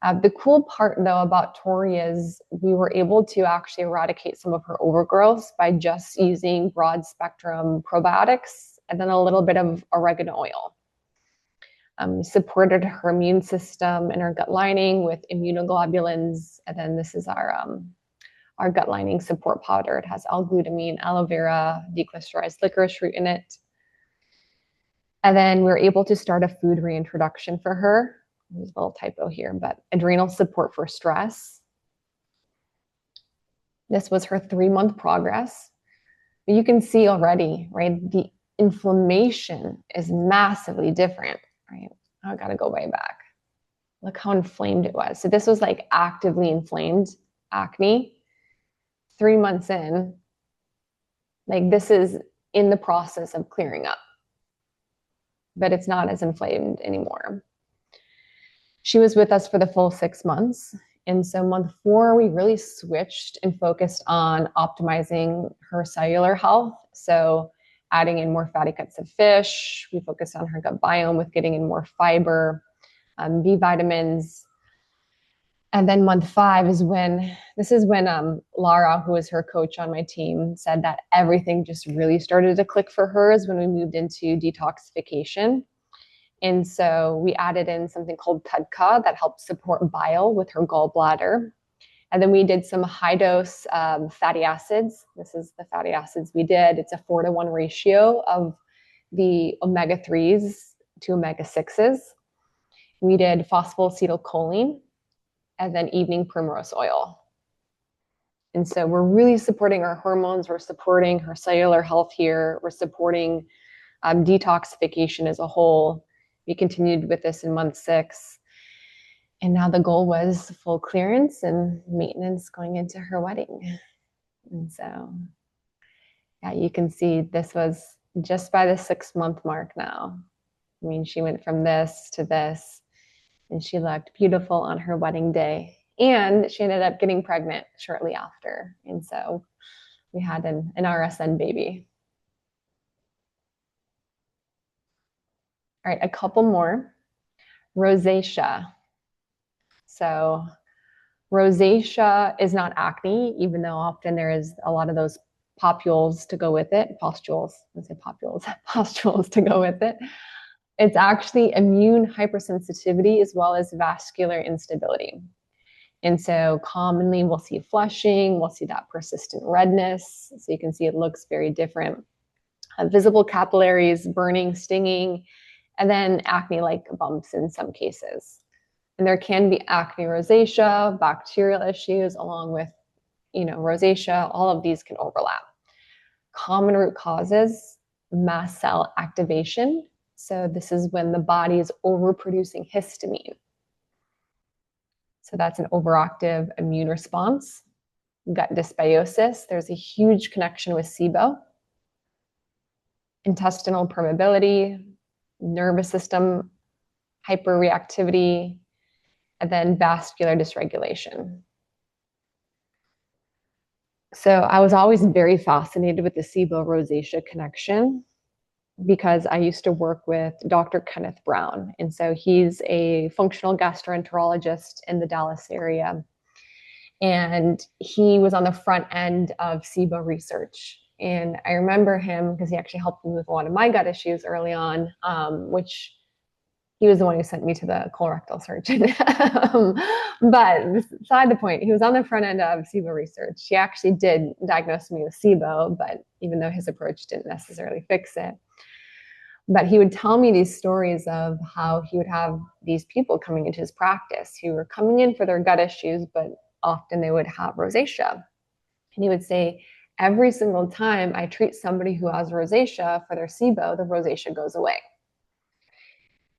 A: The cool part, though, about Tori is we were able to actually eradicate some of her overgrowths by just using broad spectrum probiotics and then a little bit of oregano oil. Supported her immune system and her gut lining with immunoglobulins. And then this is our gut lining support powder. It has L-glutamine, aloe vera, deglycerized licorice root in it. And then we were able to start a food reintroduction for her. There's a little typo here, but adrenal support for stress. This was her 3-month progress. But you can see already, right? The inflammation is massively different, right? Oh, I gotta go way back. Look how inflamed it was. So this was like actively inflamed acne. 3 months in, like this is in the process of clearing up, but it's not as inflamed anymore. She was with us for the full 6 months. And so month 4, we really switched and focused on optimizing her cellular health. So adding in more fatty cuts of fish. We focused on her gut biome with getting in more fiber, B vitamins. And then month 5 is when Lara, who was her coach on my team, said that everything just really started to click for her is when we moved into detoxification. And so we added in something called TUDCA that helps support bile with her gallbladder. And then we did some high dose fatty acids. This is the fatty acids we did. It's a 4-to-1 ratio of the omega-3s to omega-6s. We did phosphatidylcholine and then evening primrose oil. And so we're really supporting our hormones. We're supporting her cellular health here. We're supporting detoxification as a whole. We continued with this in month 6. And now the goal was full clearance and maintenance going into her wedding. And so, yeah, you can see this was just by the 6-month mark now. I mean, she went from this to this, and she looked beautiful on her wedding day. And she ended up getting pregnant shortly after. And so we had an RSN baby. All right, a couple more. Rosacea. So rosacea is not acne, even though often there is a lot of those pustules to go with it. Pustules, let's say pustules, pustules to go with it. It's actually immune hypersensitivity as well as vascular instability. And so commonly we'll see flushing, we'll see that persistent redness. So you can see it looks very different. Visible capillaries, burning, stinging, and then acne-like bumps in some cases. And there can be acne rosacea, bacterial issues, along with, rosacea. All of these can overlap. Common root causes, mast cell activation. So this is when the body is overproducing histamine. So that's an overactive immune response. Gut dysbiosis. There's a huge connection with SIBO. Intestinal permeability, nervous system hyperreactivity, and then vascular dysregulation. So I was always very fascinated with the SIBO rosacea connection because I used to work with Dr. Kenneth Brown. And so he's a functional gastroenterologist in the Dallas area. And he was on the front end of SIBO research. And I remember him because he actually helped me with a lot of my gut issues early on, which he was the one who sent me to the colorectal surgeon. But beside the point, he was on the front end of SIBO research. He actually did diagnose me with SIBO, but even though his approach didn't necessarily fix it. But he would tell me these stories of how he would have these people coming into his practice who were coming in for their gut issues, but often they would have rosacea. And he would say, every single time I treat somebody who has rosacea for their SIBO, the rosacea goes away.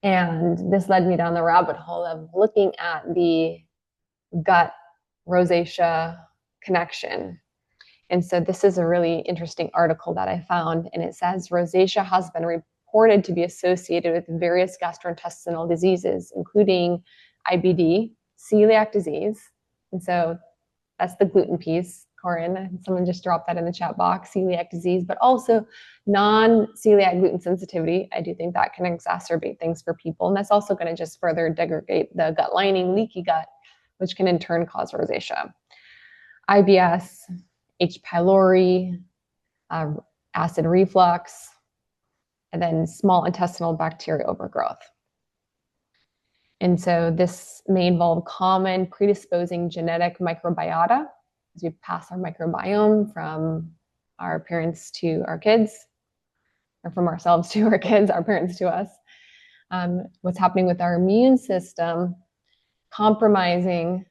A: And this led me down the rabbit hole of looking at the gut rosacea connection. And so this is a really interesting article that I found, and it says rosacea has been reported to be associated with various gastrointestinal diseases, including IBD, celiac disease. And so that's the gluten piece, Corinne. Someone just dropped that in the chat box, celiac disease, but also non-celiac gluten sensitivity. I do think that can exacerbate things for people. And that's also going to just further degrade the gut lining, leaky gut, which can in turn cause rosacea. IBS, H. pylori, acid reflux, and then small intestinal bacteria overgrowth. And so this may involve common predisposing genetic microbiota as we pass our microbiome from our parents to our kids, or from ourselves to our kids, our parents to us. What's happening with our immune system, compromising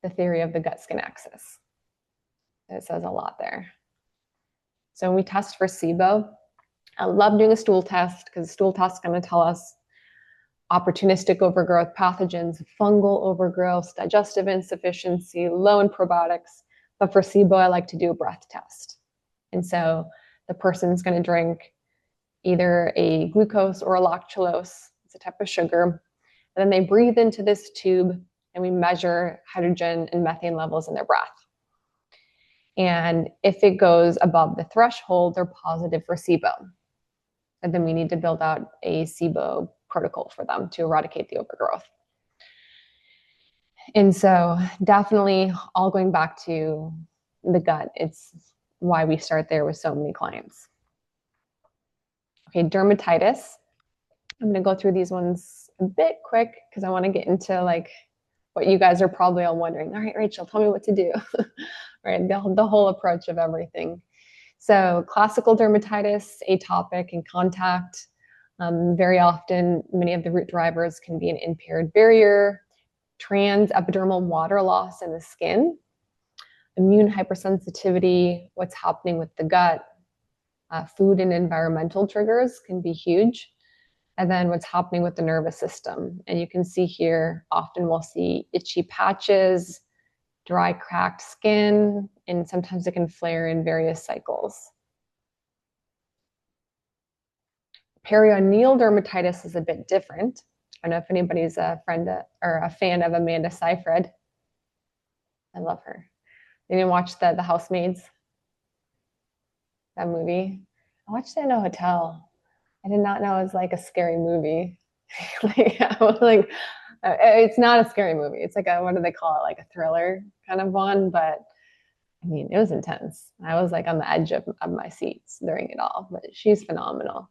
A: the theory of the gut-skin axis. It says a lot there. So when we test for SIBO, I love doing a stool test because the stool test is going to tell us opportunistic overgrowth pathogens, fungal overgrowth, digestive insufficiency, low in probiotics. But for SIBO, I like to do a breath test. And so the person's going to drink either a glucose or a lactulose. It's a type of sugar. And then they breathe into this tube, and we measure hydrogen and methane levels in their breath. And if it goes above the threshold, they're positive for SIBO. And then we need to build out a SIBO protocol for them to eradicate the overgrowth. And so definitely all going back to the gut. It's why we start there with so many clients. Okay, dermatitis. I'm going to go through these ones a bit quick because I want to get into like what you guys are probably all wondering. All right, Rachel, tell me what to do. Right, the whole approach of everything. So classical dermatitis, atopic and contact. Very often, many of the root drivers can be an impaired barrier, transepidermal water loss in the skin, immune hypersensitivity, what's happening with the gut, food and environmental triggers can be huge, and then what's happening with the nervous system. And you can see here, often we'll see itchy patches, dry, cracked skin, and sometimes it can flare in various cycles. Perioneal dermatitis is a bit different. I don't know if anybody's a friend or a fan of Amanda Seyfried. I love her. You didn't watch the Housemaids? That movie? I watched it in a hotel. I did not know it was like a scary movie. Like, I was like, it's not a scary movie. It's like a, what do they call it? Like a thriller kind of one. But I mean, it was intense. I was like on the edge of my seats during it all, but she's phenomenal.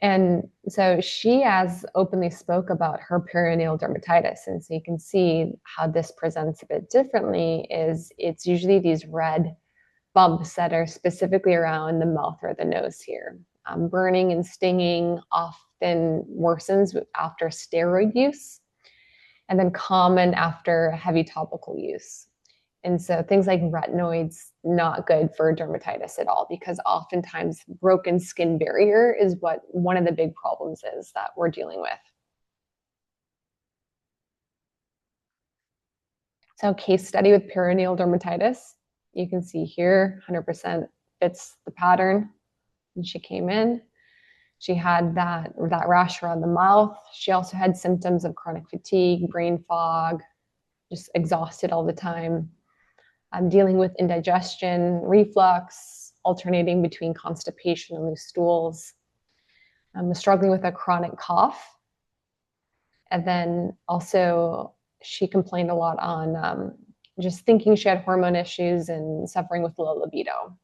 A: And so she has openly spoke about her perioneal dermatitis. And so you can see how this presents a bit differently is it's usually these red bumps that are specifically around the mouth or the nose here. Burning and stinging often worsens after steroid use, and then common after heavy topical use. And so things like retinoids, not good for dermatitis at all, because oftentimes broken skin barrier is what one of the big problems is that we're dealing with. So case study with perioneal dermatitis, you can see here 100% fits the pattern. And she came in, she had that rash around the mouth. She also had symptoms of chronic fatigue, brain fog, just exhausted all the time. I'm dealing with indigestion, reflux, alternating between constipation and loose stools. I'm struggling with a chronic cough. And then also she complained a lot on just thinking she had hormone issues and suffering with low libido.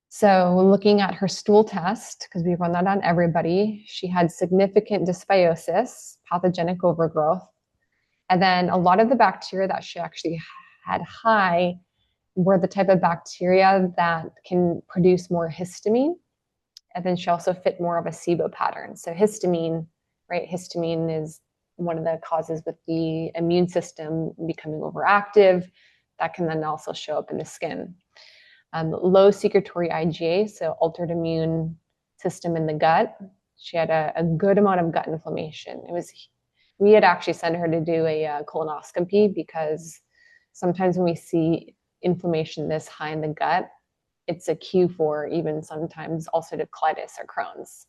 A: So looking at her stool test, because we run that on everybody, she had significant dysbiosis, pathogenic overgrowth. And then a lot of the bacteria that she actually had high were the type of bacteria that can produce more histamine. And then she also fit more of a SIBO pattern. So histamine, right? Histamine is one of the causes with the immune system becoming overactive. That can then also show up in the skin. Low secretory IgA, so altered immune system in the gut. She had a good amount of gut inflammation. We had actually sent her to do a colonoscopy because Sometimes when we see inflammation this high in the gut, it's a cue for even sometimes ulcerative colitis or Crohn's.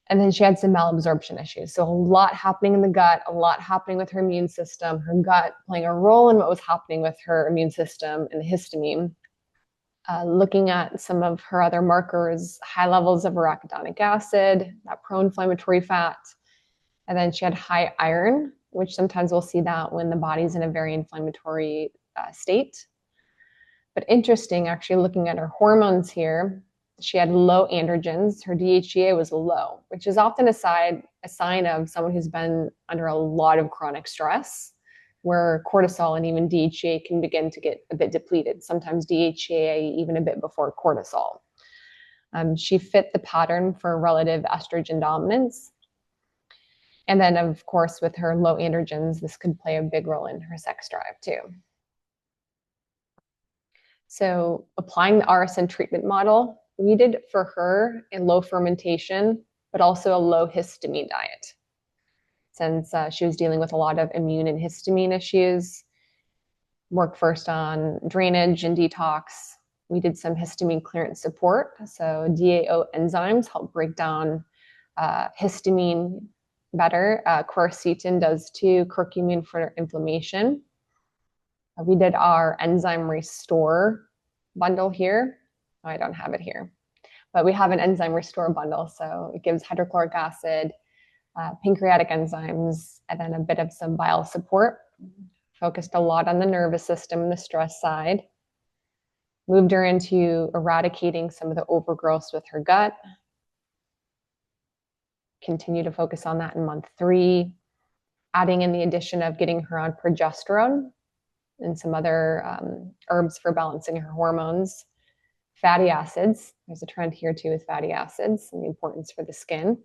A: And then she had some malabsorption issues. So a lot happening in the gut, a lot happening with her immune system, her gut playing a role in what was happening with her immune system and the histamine. Looking at some of her other markers, high levels of arachidonic acid, that pro-inflammatory fat. And then she had high iron, which sometimes we'll see that when the body's in a very inflammatory state. But interesting, actually looking at her hormones here, she had low androgens. Her DHEA was low, which is often a sign of someone who's been under a lot of chronic stress, where cortisol and even DHEA can begin to get a bit depleted, sometimes DHEA even a bit before cortisol. She fit the pattern for relative estrogen dominance. And then, of course, with her low androgens, this could play a big role in her sex drive too. So applying the RSN treatment model, we did for her a low fermentation, but also a low histamine diet. Since she was dealing with a lot of immune and histamine issues, worked first on drainage and detox. We did some histamine clearance support. So DAO enzymes help break down histamine better. Quercetin does too, curcumin for inflammation. We did our enzyme restore bundle here. Oh, I don't have it here, but we have an enzyme restore bundle. So it gives hydrochloric acid, pancreatic enzymes, and then a bit of some bile support. Focused a lot on the nervous system and the stress side. Moved her into eradicating some of the overgrowth with her gut. Continue to focus on that in month 3. Adding in the addition of getting her on progesterone and some other herbs for balancing her hormones. Fatty acids. There's a trend here too with fatty acids and the importance for the skin.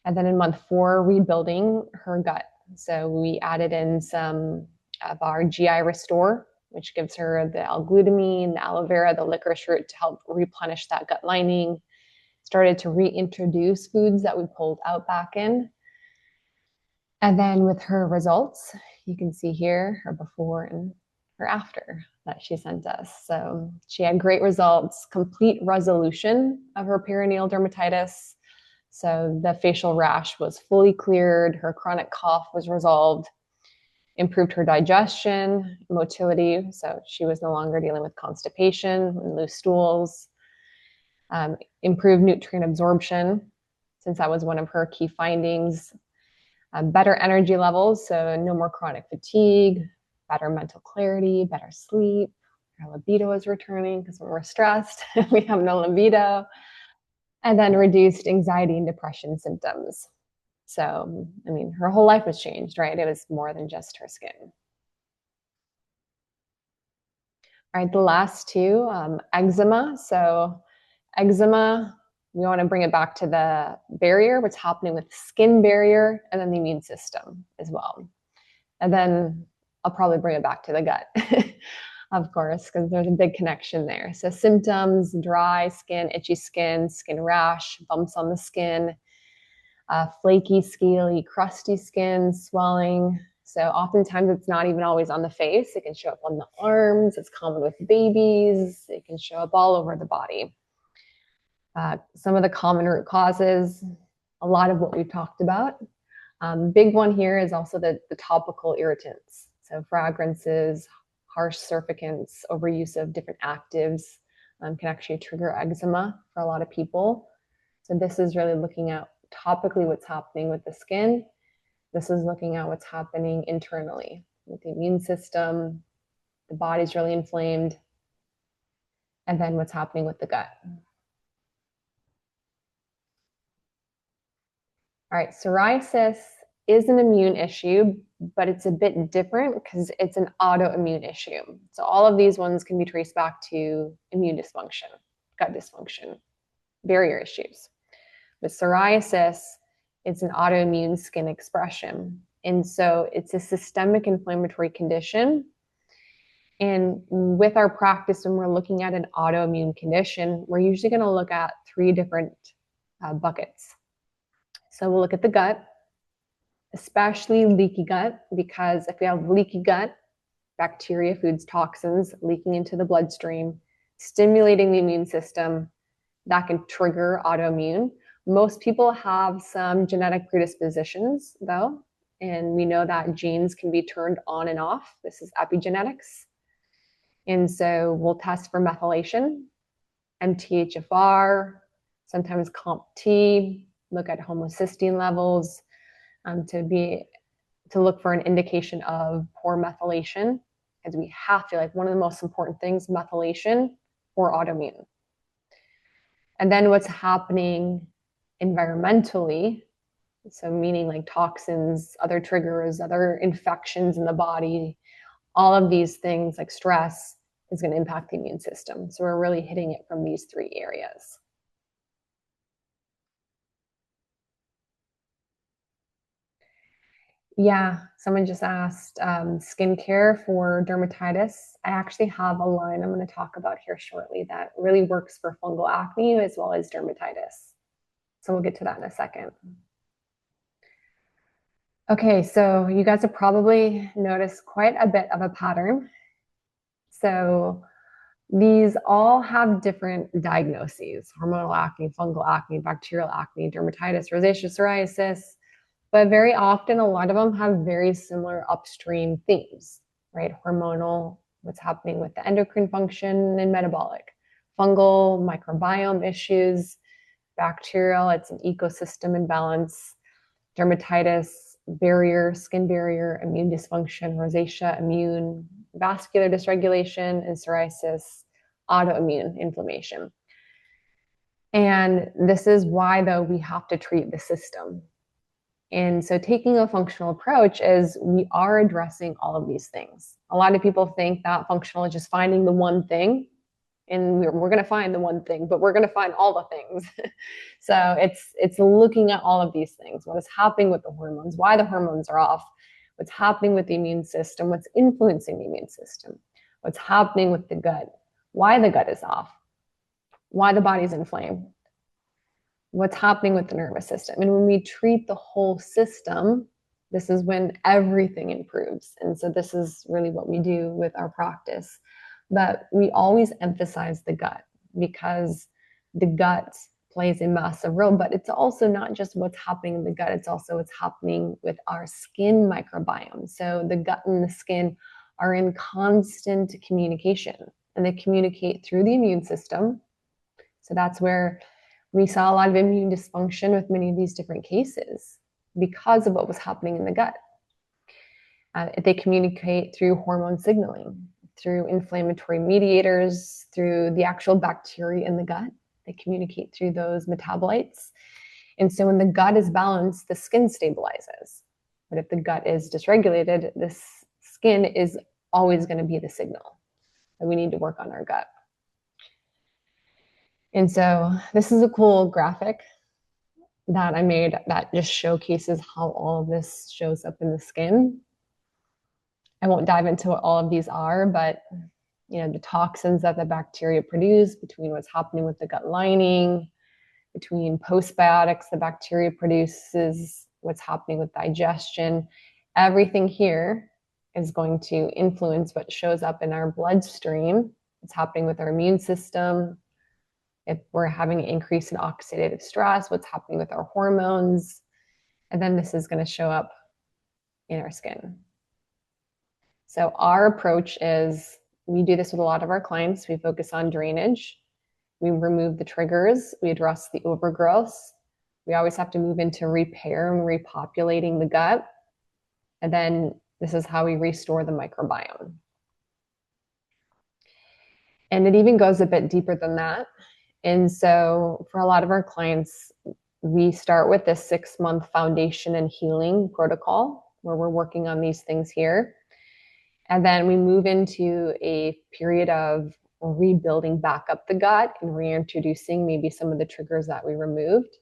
A: And then in month 4, rebuilding her gut. So we added in some of our GI Restore, which gives her the L-glutamine, the aloe vera, the licorice root to help replenish that gut lining. Started to reintroduce foods that we pulled out back in. And then with her results, you can see here her before and her after that she sent us. So she had great results, complete resolution of her perineal dermatitis. So the facial rash was fully cleared, her chronic cough was resolved, improved her digestion, motility. So she was no longer dealing with constipation and loose stools. Improved nutrient absorption, since that was one of her key findings. Better energy levels, so no more chronic fatigue, better mental clarity, better sleep. Our libido is returning because when we're stressed, we have no libido. And then reduced anxiety and depression symptoms. So, I mean, her whole life was changed, right? It was more than just her skin. All right, the last two, eczema. So eczema, we want to bring it back to the barrier, what's happening with the skin barrier, and then the immune system as well. And then I'll probably bring it back to the gut, of course, because there's a big connection there. So symptoms, dry skin, itchy skin, skin rash, bumps on the skin, flaky, scaly, crusty skin, swelling. So oftentimes it's not even always on the face. It can show up on the arms. It's common with babies. It can show up all over the body. Some of the common root causes, a lot of what we've talked about. Big one here is also the topical irritants. So fragrances, harsh surfactants, overuse of different actives can actually trigger eczema for a lot of people. So this is really looking at topically what's happening with the skin. This is looking at what's happening internally with the immune system, the body's really inflamed, and then what's happening with the gut. All right, psoriasis is an immune issue, but it's a bit different because it's an autoimmune issue. So all of these ones can be traced back to immune dysfunction, gut dysfunction, barrier issues. With psoriasis, it's an autoimmune skin expression. And so it's a systemic inflammatory condition. And with our practice, when we're looking at an autoimmune condition, we're usually going to look at 3 different buckets. So we'll look at the gut, especially leaky gut, because if we have leaky gut, bacteria, foods, toxins leaking into the bloodstream, stimulating the immune system, that can trigger autoimmune. Most people have some genetic predispositions, though, and we know that genes can be turned on and off. This is epigenetics. And so we'll test for methylation, MTHFR, sometimes COMT, look at homocysteine levels to look for an indication of poor methylation, because we have to, like, one of the most important things, methylation or autoimmune. And then what's happening environmentally, so meaning like toxins, other triggers, other infections in the body, all of these things like stress is going to impact the immune system. So we're really hitting it from these three areas. Yeah, someone just asked skincare for dermatitis. I actually have a line I'm going to talk about here shortly that really works for fungal acne as well as dermatitis. So we'll get to that in a second. Okay, so you guys have probably noticed quite a bit of a pattern. So these all have different diagnoses: hormonal acne, fungal acne, bacterial acne, dermatitis, rosacea, psoriasis. But very often, a lot of them have very similar upstream themes, right? Hormonal, what's happening with the endocrine function and metabolic. Fungal, microbiome issues. Bacterial, it's an ecosystem imbalance. Dermatitis, barrier, skin barrier, immune dysfunction. Rosacea, immune, vascular dysregulation. And psoriasis, autoimmune inflammation. And this is why, though, we have to treat the system. And so taking a functional approach is we are addressing all of these things. A lot of people think that functional is just finding the one thing, and we're going to find the one thing, but we're going to find all the things. So it's looking at all of these things. What is happening with the hormones, why the hormones are off, what's happening with the immune system, what's influencing the immune system, what's happening with the gut, why the gut is off, why the body's inflamed, what's happening with the nervous system. And when we treat the whole system, this is when everything improves. And so this is really what we do with our practice. But we always emphasize the gut, because the gut plays a massive role. But it's also not just what's happening in the gut, it's also what's happening with our skin microbiome. So the gut and the skin are in constant communication, and they communicate through the immune system. So that's where we saw a lot of immune dysfunction with many of these different cases because of what was happening in the gut. They communicate through hormone signaling, through inflammatory mediators, through the actual bacteria in the gut. They communicate through those metabolites. And so when the gut is balanced, the skin stabilizes. But if the gut is dysregulated, the skin is always going to be the signal that we need to work on our gut. And so this is a cool graphic that I made that just showcases how all of this shows up in the skin. I won't dive into what all of these are, but the toxins that the bacteria produce, between what's happening with the gut lining, between postbiotics the bacteria produces, what's happening with digestion, everything here is going to influence what shows up in our bloodstream, what's happening with our immune system. If we're having an increase in oxidative stress, what's happening with our hormones, and then this is going to show up in our skin. So our approach is, we do this with a lot of our clients. We focus on drainage. We remove the triggers. We address the overgrowth. We always have to move into repair and repopulating the gut. And then this is how we restore the microbiome. And it even goes a bit deeper than that. And so for a lot of our clients, we start with this 6-month foundation and healing protocol where we're working on these things here. And then we move into a period of rebuilding back up the gut and reintroducing maybe some of the triggers that we removed.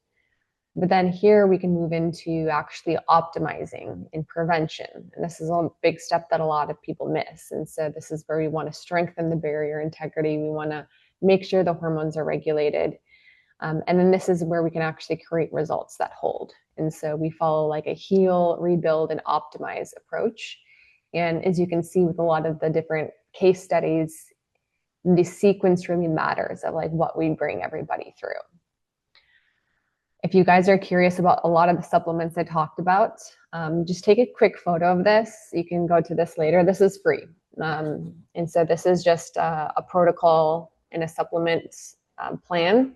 A: But then here we can move into actually optimizing and prevention. And this is a big step that a lot of people miss. And so this is where we want to strengthen the barrier integrity. We want to make sure the hormones are regulated. And then this is where we can actually create results that hold. And so we follow like a heal, rebuild, and optimize approach. And as you can see with a lot of the different case studies, the sequence really matters of like what we bring everybody through. If you guys are curious about a lot of the supplements I talked about, just take a quick photo of this. You can go to this later. This is free. And so this is just a protocol and a supplement plan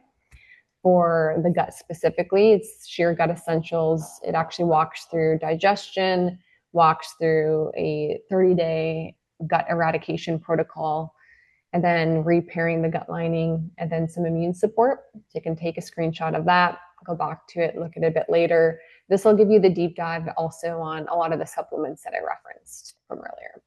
A: for the gut specifically. It's Sheer Gut Essentials. It actually walks through digestion, walks through a 30-day gut eradication protocol, and then repairing the gut lining, and then some immune support. So you can take a screenshot of that, go back to it, look at it a bit later. This will give you the deep dive also on a lot of the supplements that I referenced from earlier.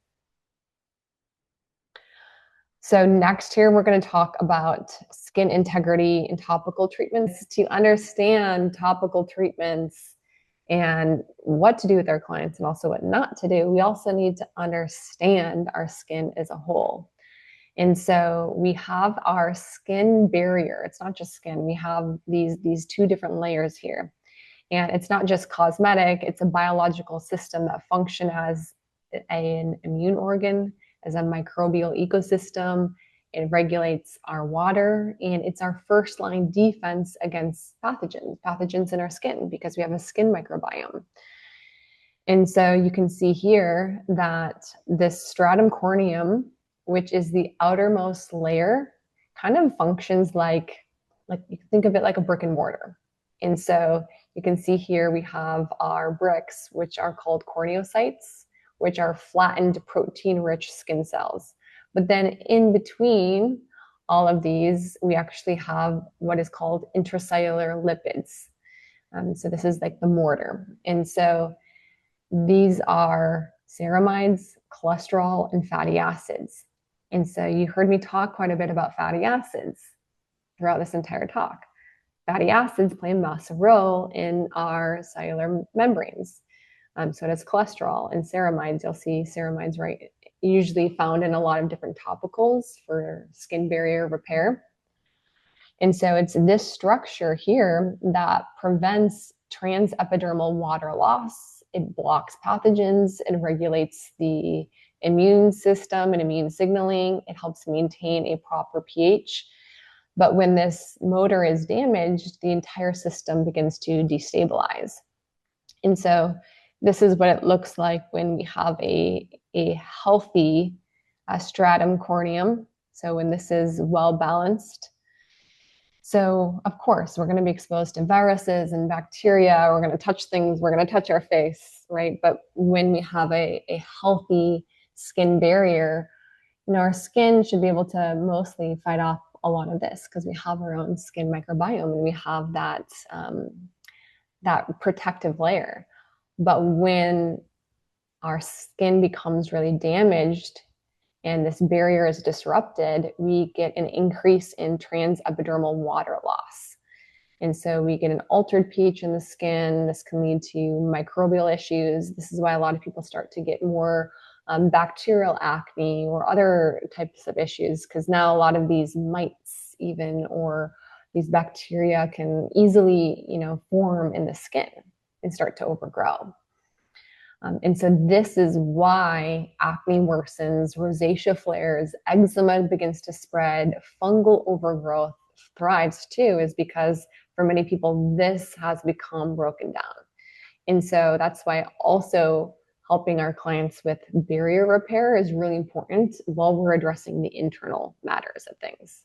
A: So next here, we're going to talk about skin integrity and topical treatments. To understand topical treatments and what to do with our clients and also what not to do, we also need to understand our skin as a whole. And so we have our skin barrier. It's not just skin. We have these two different layers here. And it's not just cosmetic. It's a biological system that functions as an immune organ, as a microbial ecosystem. It regulates our water, and it's our first line defense against pathogens in our skin, because we have a skin microbiome. And so you can see here that this stratum corneum, which is the outermost layer, kind of functions like you can think of it like a brick and mortar. And so you can see here we have our bricks, which are called corneocytes, which are flattened protein-rich skin cells. But then in between all of these, we actually have what is called intracellular lipids. So this is like the mortar. And so these are ceramides, cholesterol, and fatty acids. And so you heard me talk quite a bit about fatty acids throughout this entire talk. Fatty acids play a massive role in our cellular membranes. So does cholesterol and ceramides. You'll see ceramides usually found in a lot of different topicals for skin barrier repair. And so it's this structure here that prevents transepidermal water loss. It blocks pathogens. It regulates the immune system and immune signaling. It helps maintain a proper pH. But when this motor is damaged, the entire system begins to destabilize. And so this is what it looks like when we have a healthy stratum corneum. So when this is well balanced. So of course, we're going to be exposed to viruses and bacteria. We're going to touch things. We're going to touch our face, right? But when we have a healthy skin barrier, our skin should be able to mostly fight off a lot of this, because we have our own skin microbiome and we have that protective layer. But when our skin becomes really damaged and this barrier is disrupted, we get an increase in transepidermal water loss. And so we get an altered pH in the skin. This can lead to microbial issues. This is why a lot of people start to get more bacterial acne or other types of issues, because now a lot of these mites even, or these bacteria can easily, form in the skin and start to overgrow. And so this is why acne worsens, rosacea flares, eczema begins to spread, fungal overgrowth thrives too, is because for many people, this has become broken down. And so that's why also helping our clients with barrier repair is really important while we're addressing the internal matters of things.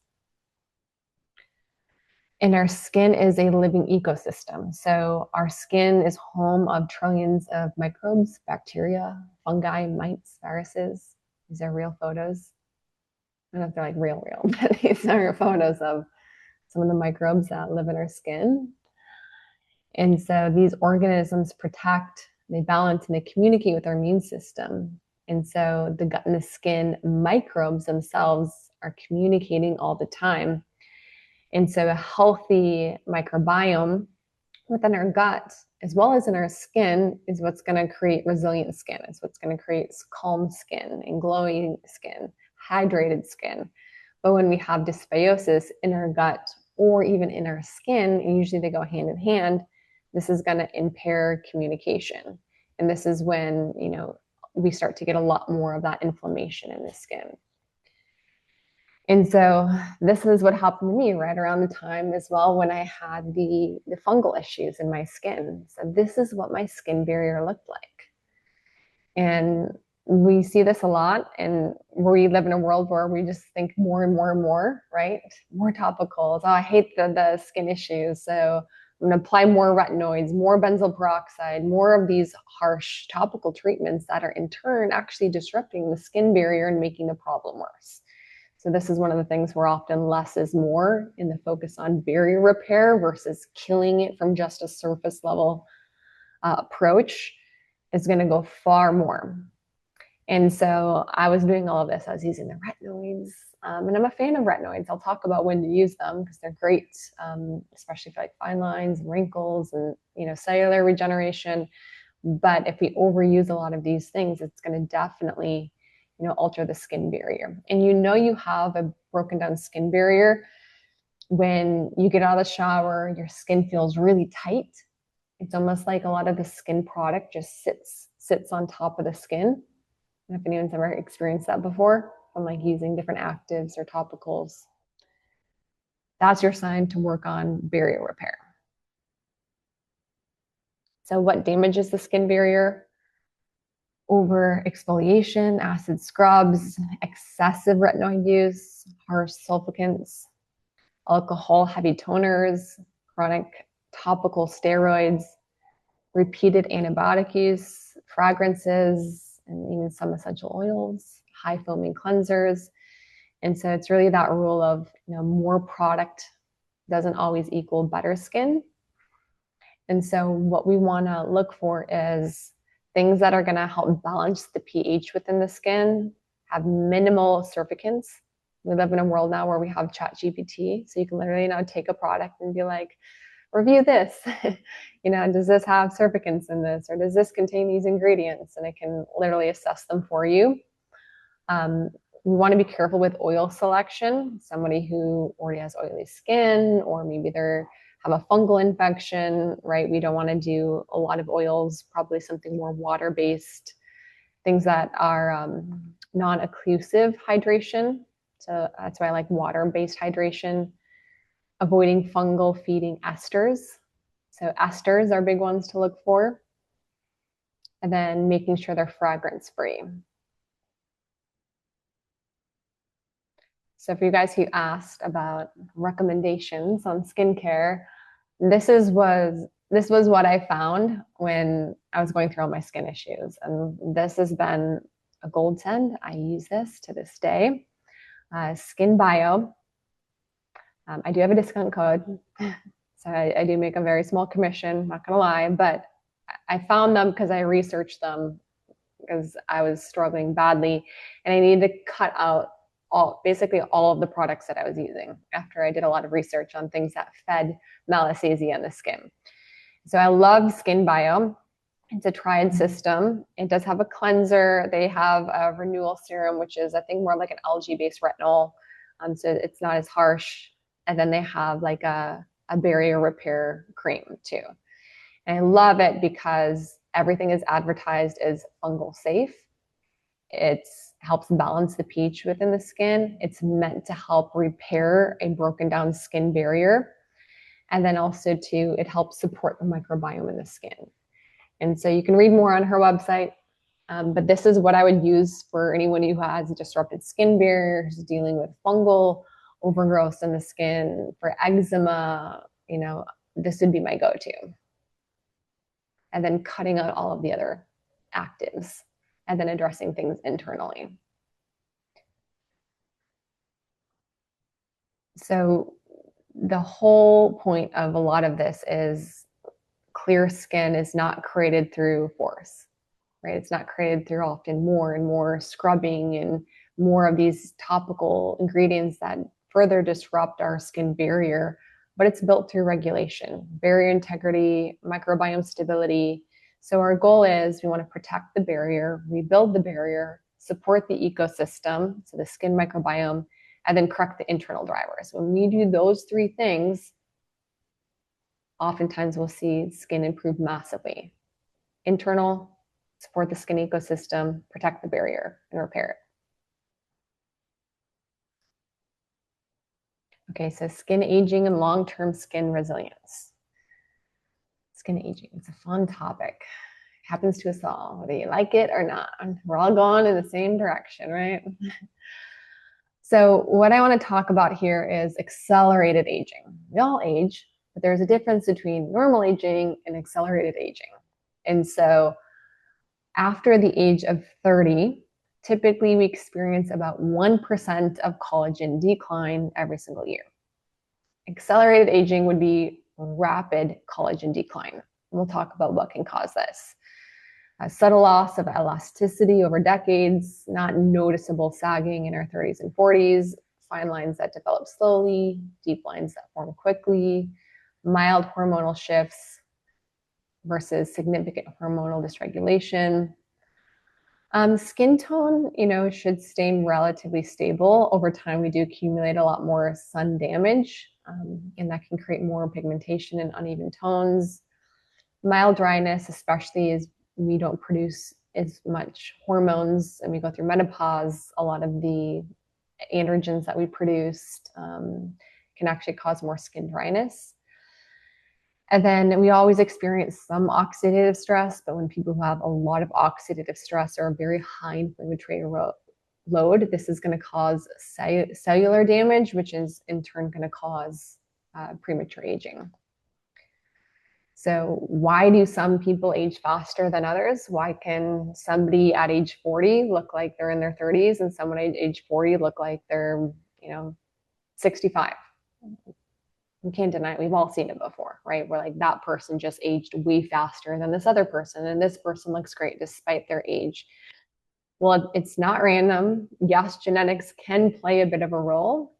A: And our skin is a living ecosystem. So our skin is home of trillions of microbes, bacteria, fungi, mites, viruses. These are real photos. I don't know if they're like real, but these are photos of some of the microbes that live in our skin. And so these organisms protect, they balance, and they communicate with our immune system. And so the gut and the skin microbes themselves are communicating all the time. And so a healthy microbiome within our gut, as well as in our skin, is what's going to create resilient skin. It's what's going to create calm skin and glowing skin, hydrated skin. But when we have dysbiosis in our gut, or even in our skin, and usually they go hand in hand, this is going to impair communication. And this is when, we start to get a lot more of that inflammation in the skin. And so this is what happened to me right around the time as well when I had the fungal issues in my skin. So this is what my skin barrier looked like. And we see this a lot, and we live in a world where we just think more and more and more, right? More topicals. Oh, I hate the skin issues. So I'm going to apply more retinoids, more benzoyl peroxide, more of these harsh topical treatments that are in turn actually disrupting the skin barrier and making the problem worse. So this is one of the things where often less is more in the focus on barrier repair versus killing it from just a surface level approach is going to go far more. And so I was doing all of this. I was using the retinoids, and I'm a fan of retinoids. I'll talk about when to use them because they're great, especially for like fine lines and wrinkles and cellular regeneration. But if we overuse a lot of these things, it's going to definitely alter the skin barrier. And you have a broken down skin barrier when you get out of the shower, your skin feels really tight. It's almost like a lot of the skin product just sits on top of the skin. If anyone's ever experienced that before from like using different actives or topicals, that's your sign to work on barrier repair. So what damages the skin barrier? Over exfoliation, acid scrubs, excessive retinoid use, harsh sulficants, alcohol heavy toners, chronic topical steroids, repeated antibiotic use, fragrances, and even some essential oils, high foaming cleansers. And so it's really that rule of more product doesn't always equal better skin. And so what we want to look for is things that are going to help balance the pH within the skin, have minimal surfactants. We live in a world now where we have ChatGPT, so you can literally now take a product and be like, review this. Does this have surfactants in this, or does this contain these ingredients? And it can literally assess them for you. We want to be careful with oil selection. Somebody who already has oily skin, or maybe they have a fungal infection, right? We don't want to do a lot of oils, probably something more water-based, things that are non-occlusive hydration. So that's why I like water-based hydration. Avoiding fungal feeding esters. So esters are big ones to look for. And then making sure they're fragrance-free. So for you guys who asked about recommendations on skincare, this was what I found when I was going through all my skin issues. And this has been a godsend. I use this to this day. Skin Bio. I do have a discount code. So I do make a very small commission, not gonna lie, but I found them because I researched them because I was struggling badly and I needed to cut out basically all of the products that I was using after I did a lot of research on things that fed Malassezia in the skin. So I love Skin Bio. It's a triad system. It does have a cleanser. They have a renewal serum, which is I think more like an algae-based retinol. So it's not as harsh. And then they have like a barrier repair cream too. And I love it because everything is advertised as fungal safe. It helps balance the pH within the skin. It's meant to help repair a broken down skin barrier. And then also too, it helps support the microbiome in the skin. And so you can read more on her website. But this is what I would use for anyone who has disrupted skin barriers, dealing with fungal overgrowth in the skin, for eczema, this would be my go-to. And then cutting out all of the other actives and then addressing things internally. So the whole point of a lot of this is clear skin is not created through force, right? It's not created through often more and more scrubbing and more of these topical ingredients that further disrupt our skin barrier, but it's built through regulation, barrier integrity, microbiome stability. So our goal is we want to protect the barrier, rebuild the barrier, support the ecosystem, so the skin microbiome, and then correct the internal drivers. When we do those three things, oftentimes we'll see skin improve massively. Internal, support the skin ecosystem, protect the barrier, and repair it. Okay, so skin aging and long-term skin resilience. Skin aging, it's a fun topic. It happens to us all, whether you like it or not. We're all going in the same direction, right? So what I want to talk about here is accelerated aging. We all age, but there's a difference between normal aging and accelerated aging. And so after the age of 30, typically we experience about 1% of collagen decline every single year. Accelerated aging would be rapid collagen decline. We'll talk about what can cause this. A subtle loss of elasticity over decades, not noticeable sagging in our 30s and 40s, fine lines that develop slowly, deep lines that form quickly, mild hormonal shifts versus significant hormonal dysregulation. Skin tone, should stay relatively stable. Over time, we do accumulate a lot more sun damage, and that can create more pigmentation and uneven tones. Mild dryness, especially as we don't produce as much hormones and we go through menopause, a lot of the androgens that we produced can actually cause more skin dryness. And then we always experience some oxidative stress, but when people who have a lot of oxidative stress or a very high inflammatory load, this is going to cause cellular damage, which is in turn going to cause premature aging. So why do some people age faster than others? Why can somebody at age 40 look like they're in their 30s and someone at age 40 look like they're, 65? We can't deny it. We've all seen it before, right? Where like that person just aged way faster than this other person, and this person looks great despite their age. Well, it's not random. Yes, genetics can play a bit of a role,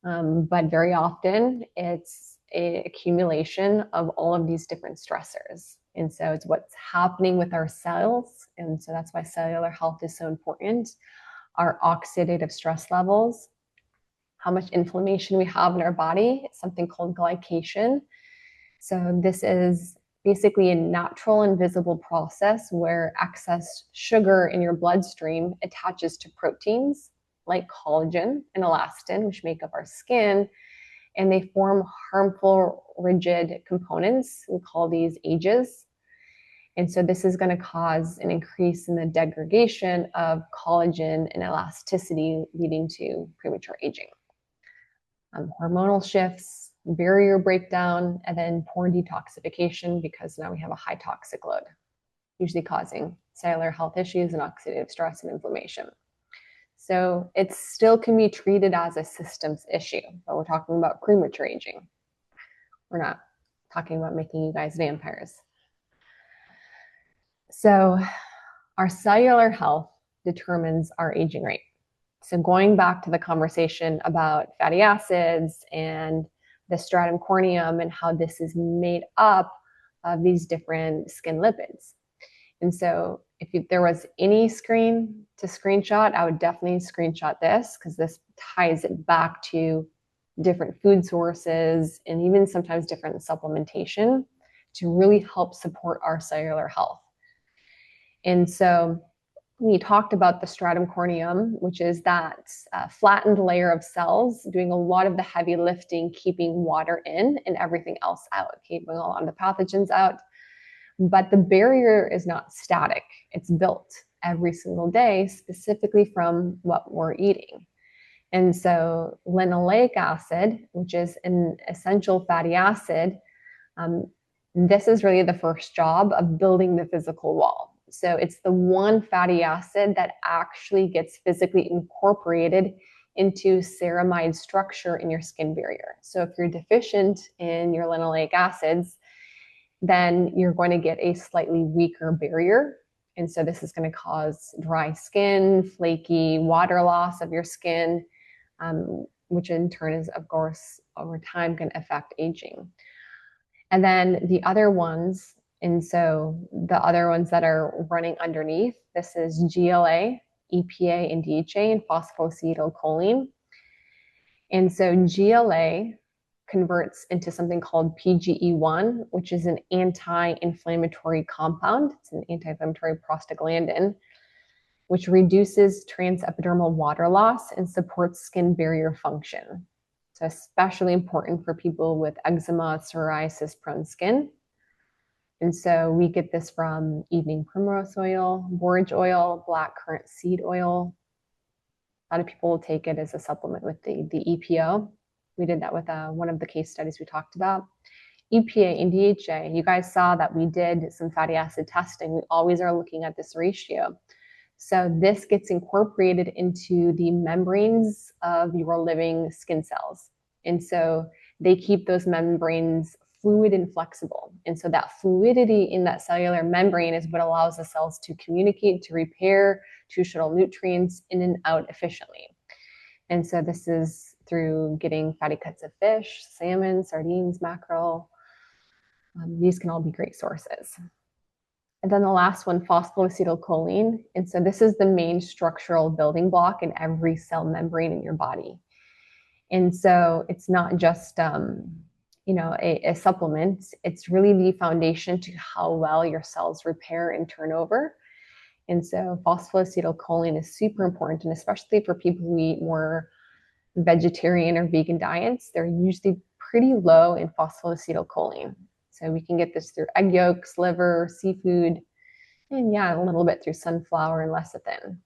A: but very often it's an accumulation of all of these different stressors. And so it's what's happening with our cells. And so that's why cellular health is so important. Our oxidative stress levels, how much inflammation we have in our body, it's something called glycation. So this is basically a natural invisible process where excess sugar in your bloodstream attaches to proteins like collagen and elastin, which make up our skin, and they form harmful rigid components. We call these ages. And so this is going to cause an increase in the degradation of collagen and elasticity, leading to premature aging. Hormonal shifts, barrier breakdown, and then poor detoxification, because now we have a high toxic load, usually causing cellular health issues and oxidative stress and inflammation. So it still can be treated as a systems issue, but we're talking about premature aging. We're not talking about making you guys vampires. So our cellular health determines our aging rate. So going back to the conversation about fatty acids and the stratum corneum and how this is made up of these different skin lipids. And so if there was any screen to screenshot, I would definitely screenshot this, because this ties it back to different food sources and even sometimes different supplementation to really help support our cellular health. And so we talked about the stratum corneum, which is that flattened layer of cells doing a lot of the heavy lifting, keeping water in and everything else out, keeping a lot of the pathogens out. But the barrier is not static. It's built every single day, specifically from what we're eating. And so linoleic acid, which is an essential fatty acid, this is really the first job of building the physical wall. So it's the one fatty acid that actually gets physically incorporated into ceramide structure in your skin barrier. So if you're deficient in your linoleic acids, then you're going to get a slightly weaker barrier. And so this is going to cause dry skin, flaky, water loss of your skin, which in turn is, of course, over time can affect aging. And then the other ones, and so the other ones that are running underneath, this is GLA, EPA, and DHA, and phosphatidylcholine. And so GLA converts into something called PGE1, which is an anti-inflammatory compound. It's an anti-inflammatory prostaglandin, which reduces transepidermal water loss and supports skin barrier function. So especially important for people with eczema, psoriasis-prone skin. And so we get this from evening primrose oil, borage oil, black currant seed oil. A lot of people will take it as a supplement with the EPO. We did that with one of the case studies we talked about. EPA and DHA, you guys saw that we did some fatty acid testing. We always are looking at this ratio. So this gets incorporated into the membranes of your living skin cells. And so they keep those membranes fluid and flexible. And so that fluidity in that cellular membrane is what allows the cells to communicate, to repair, to shuttle nutrients in and out efficiently. And so this is through getting fatty cuts of fish, salmon, sardines, mackerel. These can all be great sources. And then the last one, phosphatidylcholine. And so this is the main structural building block in every cell membrane in your body. And so it's not just a supplement. It's really the foundation to how well your cells repair and turn over. And so phosphatidylcholine is super important, and especially for people who eat more vegetarian or vegan diets, they're usually pretty low in phosphatidylcholine. So we can get this through egg yolks, liver, seafood, and a little bit through sunflower and lecithin.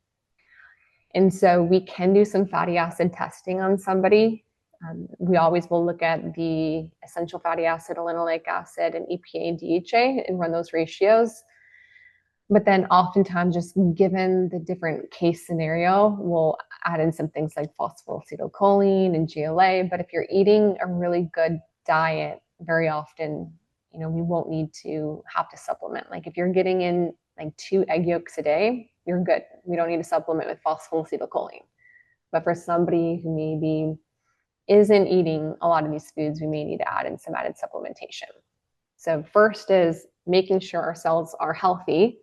A: And so we can do some fatty acid testing on somebody. We always will look at the essential fatty acid, linoleic acid, and EPA and DHA and run those ratios. But then oftentimes, just given the different case scenario, we'll add in some things like phosphatidylcholine and GLA. But if you're eating a really good diet, very often, we won't need to have to supplement. Like if you're getting in like 2 egg yolks a day, you're good. We don't need to supplement with phosphatidylcholine. But for somebody who maybe isn't eating a lot of these foods, we may need to add in some added supplementation. So first is making sure our cells are healthy.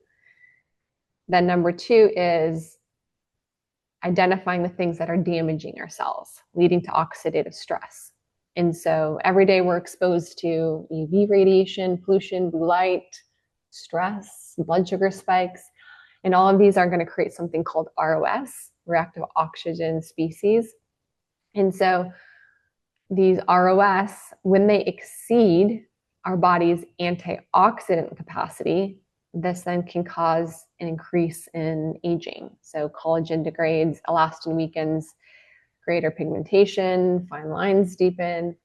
A: Then number 2 is identifying the things that are damaging our cells, leading to oxidative stress. And so every day we're exposed to UV radiation, pollution, blue light, stress, blood sugar spikes, and all of these are going to create something called ROS, reactive oxygen species. And so these ROS, when they exceed our body's antioxidant capacity, this then can cause an increase in aging. So collagen degrades, elastin weakens, greater pigmentation, fine lines deepen.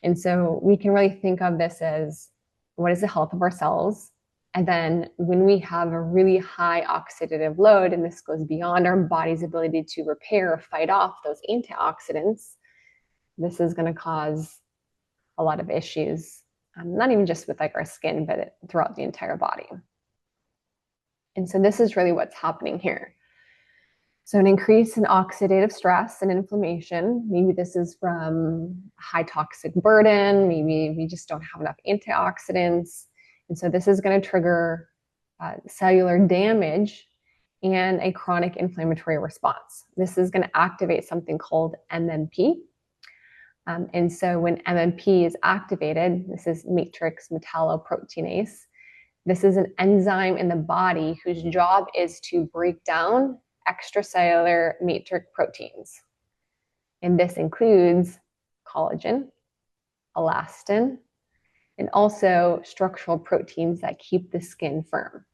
A: And so we can really think of this as what is the health of our cells? And then when we have a really high oxidative load, and this goes beyond our body's ability to repair or fight off those antioxidants, this is going to cause a lot of issues, not even just with like our skin, but throughout the entire body. And so this is really what's happening here. So an increase in oxidative stress and inflammation, maybe this is from high toxic burden, maybe we just don't have enough antioxidants. And so this is going to trigger cellular damage and a chronic inflammatory response. This is going to activate something called MMP. And so when MMP is activated, this is matrix metalloproteinase. This is an enzyme in the body whose job is to break down extracellular matrix proteins. And this includes collagen, elastin, and also structural proteins that keep the skin firm.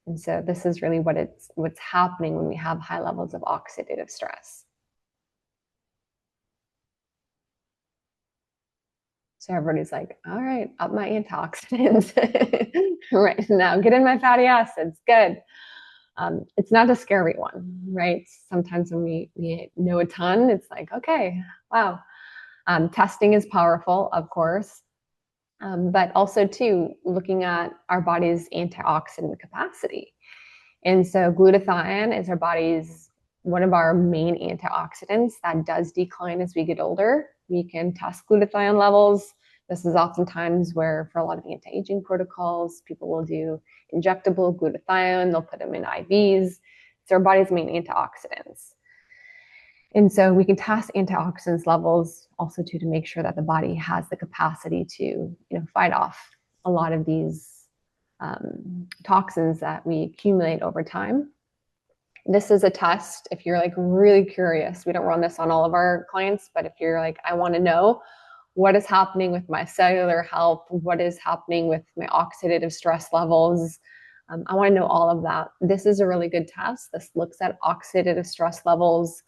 A: And so this is really what's happening when we have high levels of oxidative stress. So everybody's like, all right, up my antioxidants. Right now, get in my fatty acids. Good. It's not a scary one, right? Sometimes when we know a ton, it's like, okay, wow. Testing is powerful, of course, but also too, looking at our body's antioxidant capacity. And so glutathione is our body's one of our main antioxidants that does decline as we get older. We can test glutathione levels. This is oftentimes where, for a lot of anti-aging protocols, people will do injectable glutathione. They'll put them in IVs. It's our body's main antioxidants. And so we can test antioxidants levels also to make sure that the body has the capacity to fight off a lot of these toxins that we accumulate over time. This is a test if you're like really curious. We don't run this on all of our clients, but if you're like, I want to know what is happening with my cellular health, what is happening with my oxidative stress levels, I want to know all of that. This is a really good test. This looks at oxidative stress levels,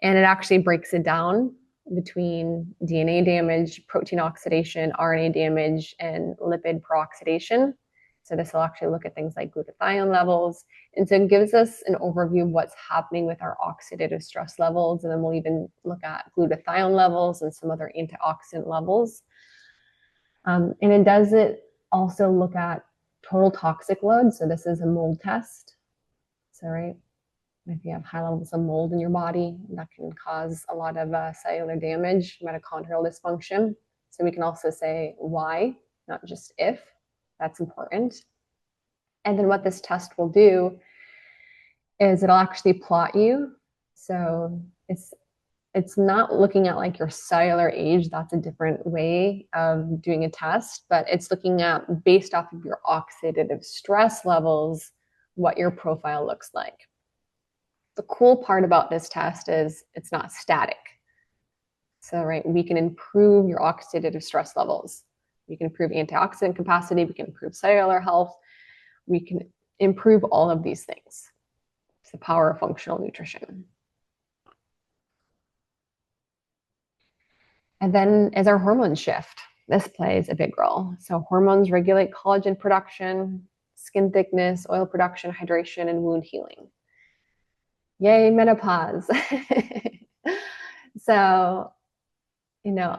A: and it actually breaks it down between DNA damage, protein oxidation, RNA damage, and lipid peroxidation. So this will actually look at things like glutathione levels. And so it gives us an overview of what's happening with our oxidative stress levels. And then we'll even look at glutathione levels and some other antioxidant levels. And it does it also look at total toxic load. So this is a mold test. So, right, if you have high levels of mold in your body, that can cause a lot of cellular damage, mitochondrial dysfunction. So we can also say why, not just if. That's important. And then what this test will do is it'll actually plot you. So it's not looking at like your cellular age. That's a different way of doing a test, but it's looking at, based off of your oxidative stress levels, what your profile looks like. The cool part about this test is it's not static. So, right, we can improve your oxidative stress levels. We can improve antioxidant capacity. We can improve cellular health. We can improve all of these things. It's the power of functional nutrition. And then as our hormones shift, this plays a big role. So hormones regulate collagen production, skin thickness, oil production, hydration, and wound healing. Yay, menopause. So,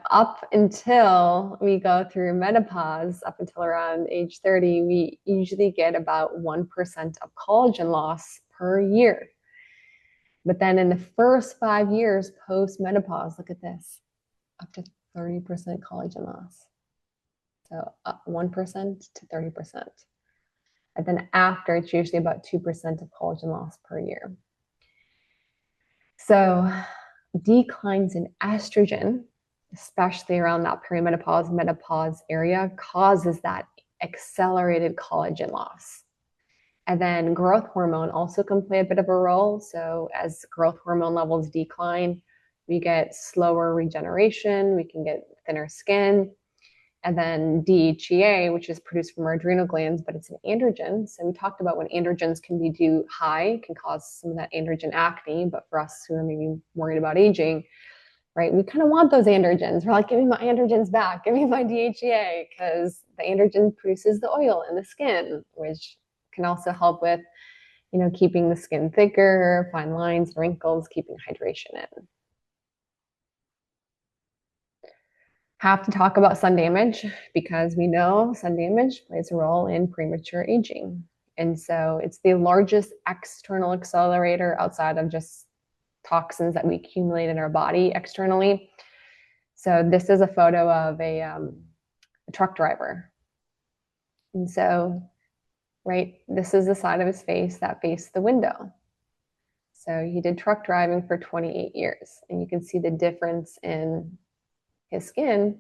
A: up until we go through menopause, up until around age 30, we usually get about 1% of collagen loss per year. But then in the first 5 years post-menopause, look at this, up to 30% collagen loss. So up 1% to 30%. And then after, it's usually about 2% of collagen loss per year. So declines in estrogen, especially around that perimenopause, menopause area, causes that accelerated collagen loss. And then growth hormone also can play a bit of a role. So as growth hormone levels decline, we get slower regeneration, we can get thinner skin. And then DHEA, which is produced from our adrenal glands, but it's an androgen. So we talked about when androgens can be too high, can cause some of that androgen acne. But for us who are maybe worried about aging, right, we kind of want those androgens. We're like, give me my androgens back, give me my DHEA, because the androgen produces the oil in the skin, which can also help with, keeping the skin thicker, fine lines, wrinkles, keeping hydration in. Have to talk about sun damage because we know sun damage plays a role in premature aging. And so it's the largest external accelerator outside of just toxins that we accumulate in our body externally. So this is a photo of a truck driver. And so, right, this is the side of his face that faced the window. So he did truck driving for 28 years. And you can see the difference in his skin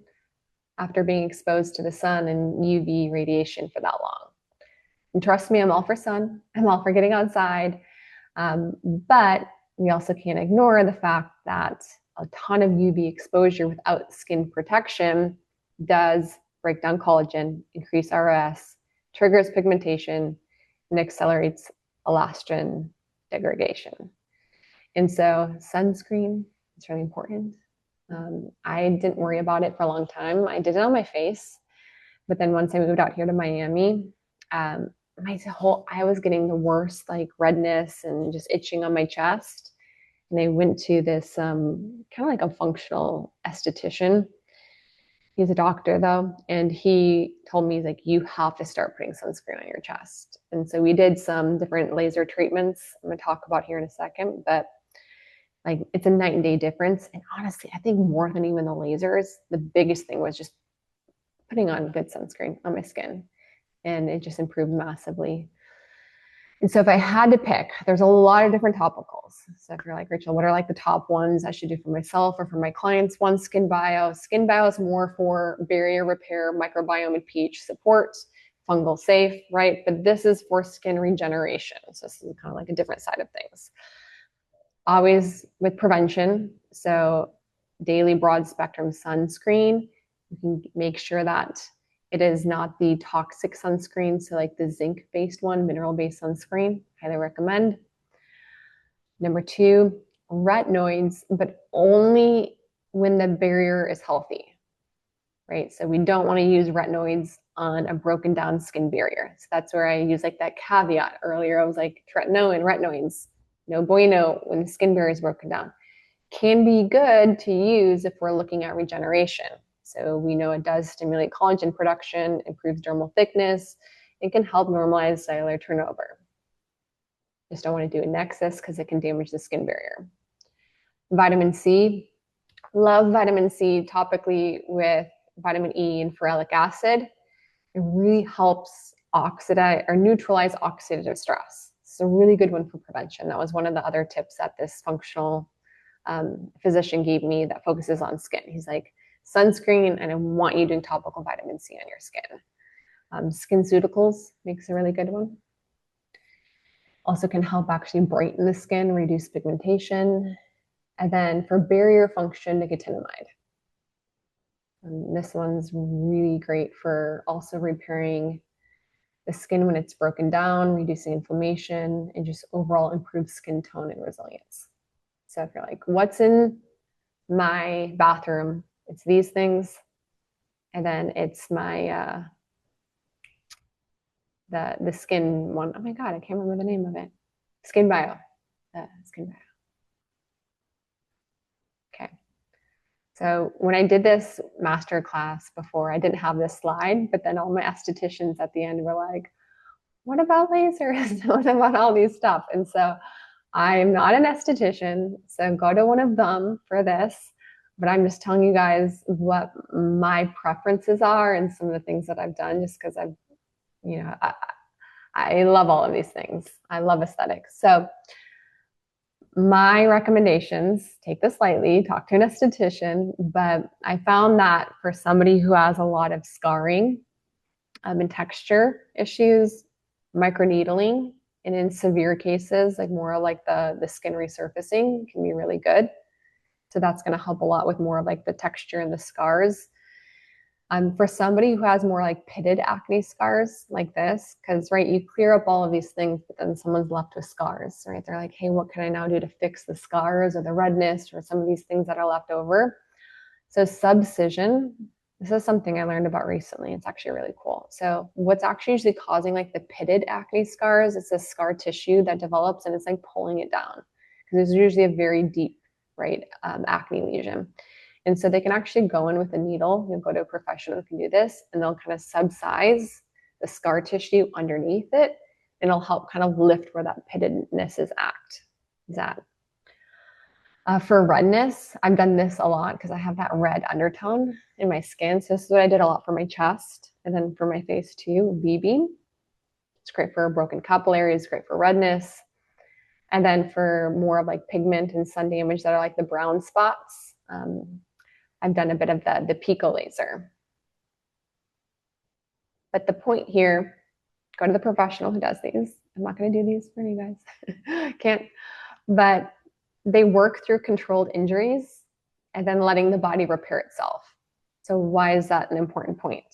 A: after being exposed to the sun and UV radiation for that long. And trust me, I'm all for sun. I'm all for getting outside. But we also can't ignore the fact that a ton of UV exposure without skin protection does break down collagen, increase RS, triggers pigmentation, and accelerates elastin degradation. And so sunscreen is really important. I didn't worry about it for a long time. I did it on my face, but then once I moved out here to Miami, I was getting the worst like redness and just itching on my chest. And I went to this kind of like a functional esthetician. He's a doctor though, and he told me, he's like, you have to start putting sunscreen on your chest. And so we did some different laser treatments I'm going to talk about here in a second, but like it's a night and day difference. And honestly, I think more than even the lasers, the biggest thing was just putting on good sunscreen on my skin. And it just improved massively. And so if I had to pick, there's a lot of different topicals. So if you're like, Rachel, what are like the top ones I should do for myself or for my clients? One, Skin Bio. Skin Bio is more for barrier repair, microbiome and pH support, fungal safe, right? But this is for skin regeneration. So this is kind of like a different side of things. Always with prevention. So daily broad spectrum sunscreen. You can make sure that it is not the toxic sunscreen. So like the zinc-based one, mineral-based sunscreen, highly recommend. Number 2, retinoids, but only when the barrier is healthy, right? So we don't want to use retinoids on a broken down skin barrier. So that's where I use like that caveat earlier. I was like, retinoids, no bueno when the skin barrier is broken down. Can be good to use if we're looking at regeneration. So we know it does stimulate collagen production, improves dermal thickness, and can help normalize cellular turnover. Just don't want to do an excess because it can damage the skin barrier. Vitamin C, love vitamin C topically with vitamin E and ferulic acid. It really helps oxidize or neutralize oxidative stress. It's a really good one for prevention. That was one of the other tips that this functional physician gave me that focuses on skin. He's like, sunscreen, and I want you doing topical vitamin C on your skin. SkinCeuticals makes a really good one. Also can help actually brighten the skin, reduce pigmentation. And then for barrier function, nicotinamide. This one's really great for also repairing the skin when it's broken down, reducing inflammation, and just overall improve skin tone and resilience. So if you're like, what's in my bathroom? It's these things. And then it's my, the skin one. Oh my God, I can't remember the name of it. Skin Bio. Skin Bio. Okay. So when I did this masterclass before, I didn't have this slide, but then all my estheticians at the end were like, what about lasers? What about all these stuff? And so I'm not an esthetician, so go to one of them for this. But I'm just telling you guys what my preferences are and some of the things that I've done just because I love all of these things. I love aesthetics. So my recommendations, take this lightly, talk to an esthetician, but I found that for somebody who has a lot of scarring and texture issues, microneedling, and in severe cases, like more like the skin resurfacing can be really good. So that's going to help a lot with more of like the texture and the scars. For somebody who has more like pitted acne scars like this, because right, you clear up all of these things, but then someone's left with scars, right? They're like, hey, what can I now do to fix the scars or the redness or some of these things that are left over? So subcision, this is something I learned about recently. It's actually really cool. So what's actually usually causing like the pitted acne scars, it's a scar tissue that develops and it's like pulling it down because it's usually a very deep, right, acne lesion. And so they can actually go in with a needle, you'll go to a professional who can do this, and they'll kind of subcise the scar tissue underneath it, and it'll help kind of lift where that pittedness is at. For redness, I've done this a lot because I have that red undertone in my skin. So this is what I did a lot for my chest and then for my face too, V-beam. It's great for broken capillaries, great for redness. And then for more of like pigment and sun damage that are like the brown spots, I've done a bit of the pico laser. But the point here, go to the professional who does these. I'm not going to do these for you guys. Can't. But they work through controlled injuries and then letting the body repair itself. So why is that an important point?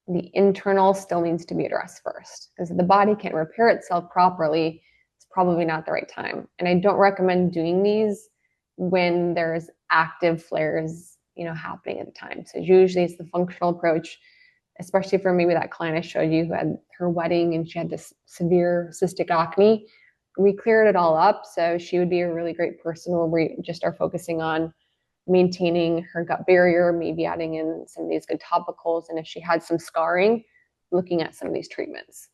A: The internal still needs to be addressed first, because if the body can't repair itself properly, it's probably not the right time. And I don't recommend doing these when there's active flares, happening at the time. So usually it's the functional approach, especially for maybe that client I showed you who had her wedding and she had this severe cystic acne. We cleared it all up. So she would be a really great person where we just are focusing on maintaining her gut barrier, maybe adding in some of these good topicals. And if she had some scarring, looking at some of these treatments.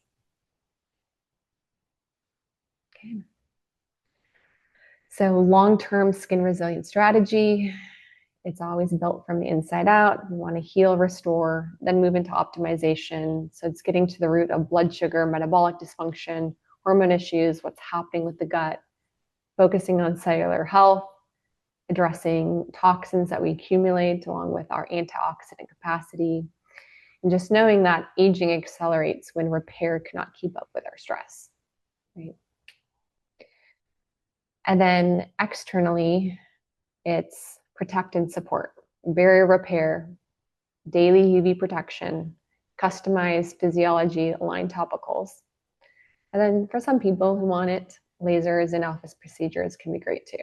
A: Okay. So long-term skin resilience strategy. It's always built from the inside out. We want to heal, restore, then move into optimization. So it's getting to the root of blood sugar, metabolic dysfunction, hormone issues, what's happening with the gut, focusing on cellular health, addressing toxins that we accumulate along with our antioxidant capacity, and just knowing that aging accelerates when repair cannot keep up with our stress, right? And then externally, it's protect and support, barrier repair, daily UV protection, customized physiology aligned topicals. And then for some people who want it, lasers and office procedures can be great too.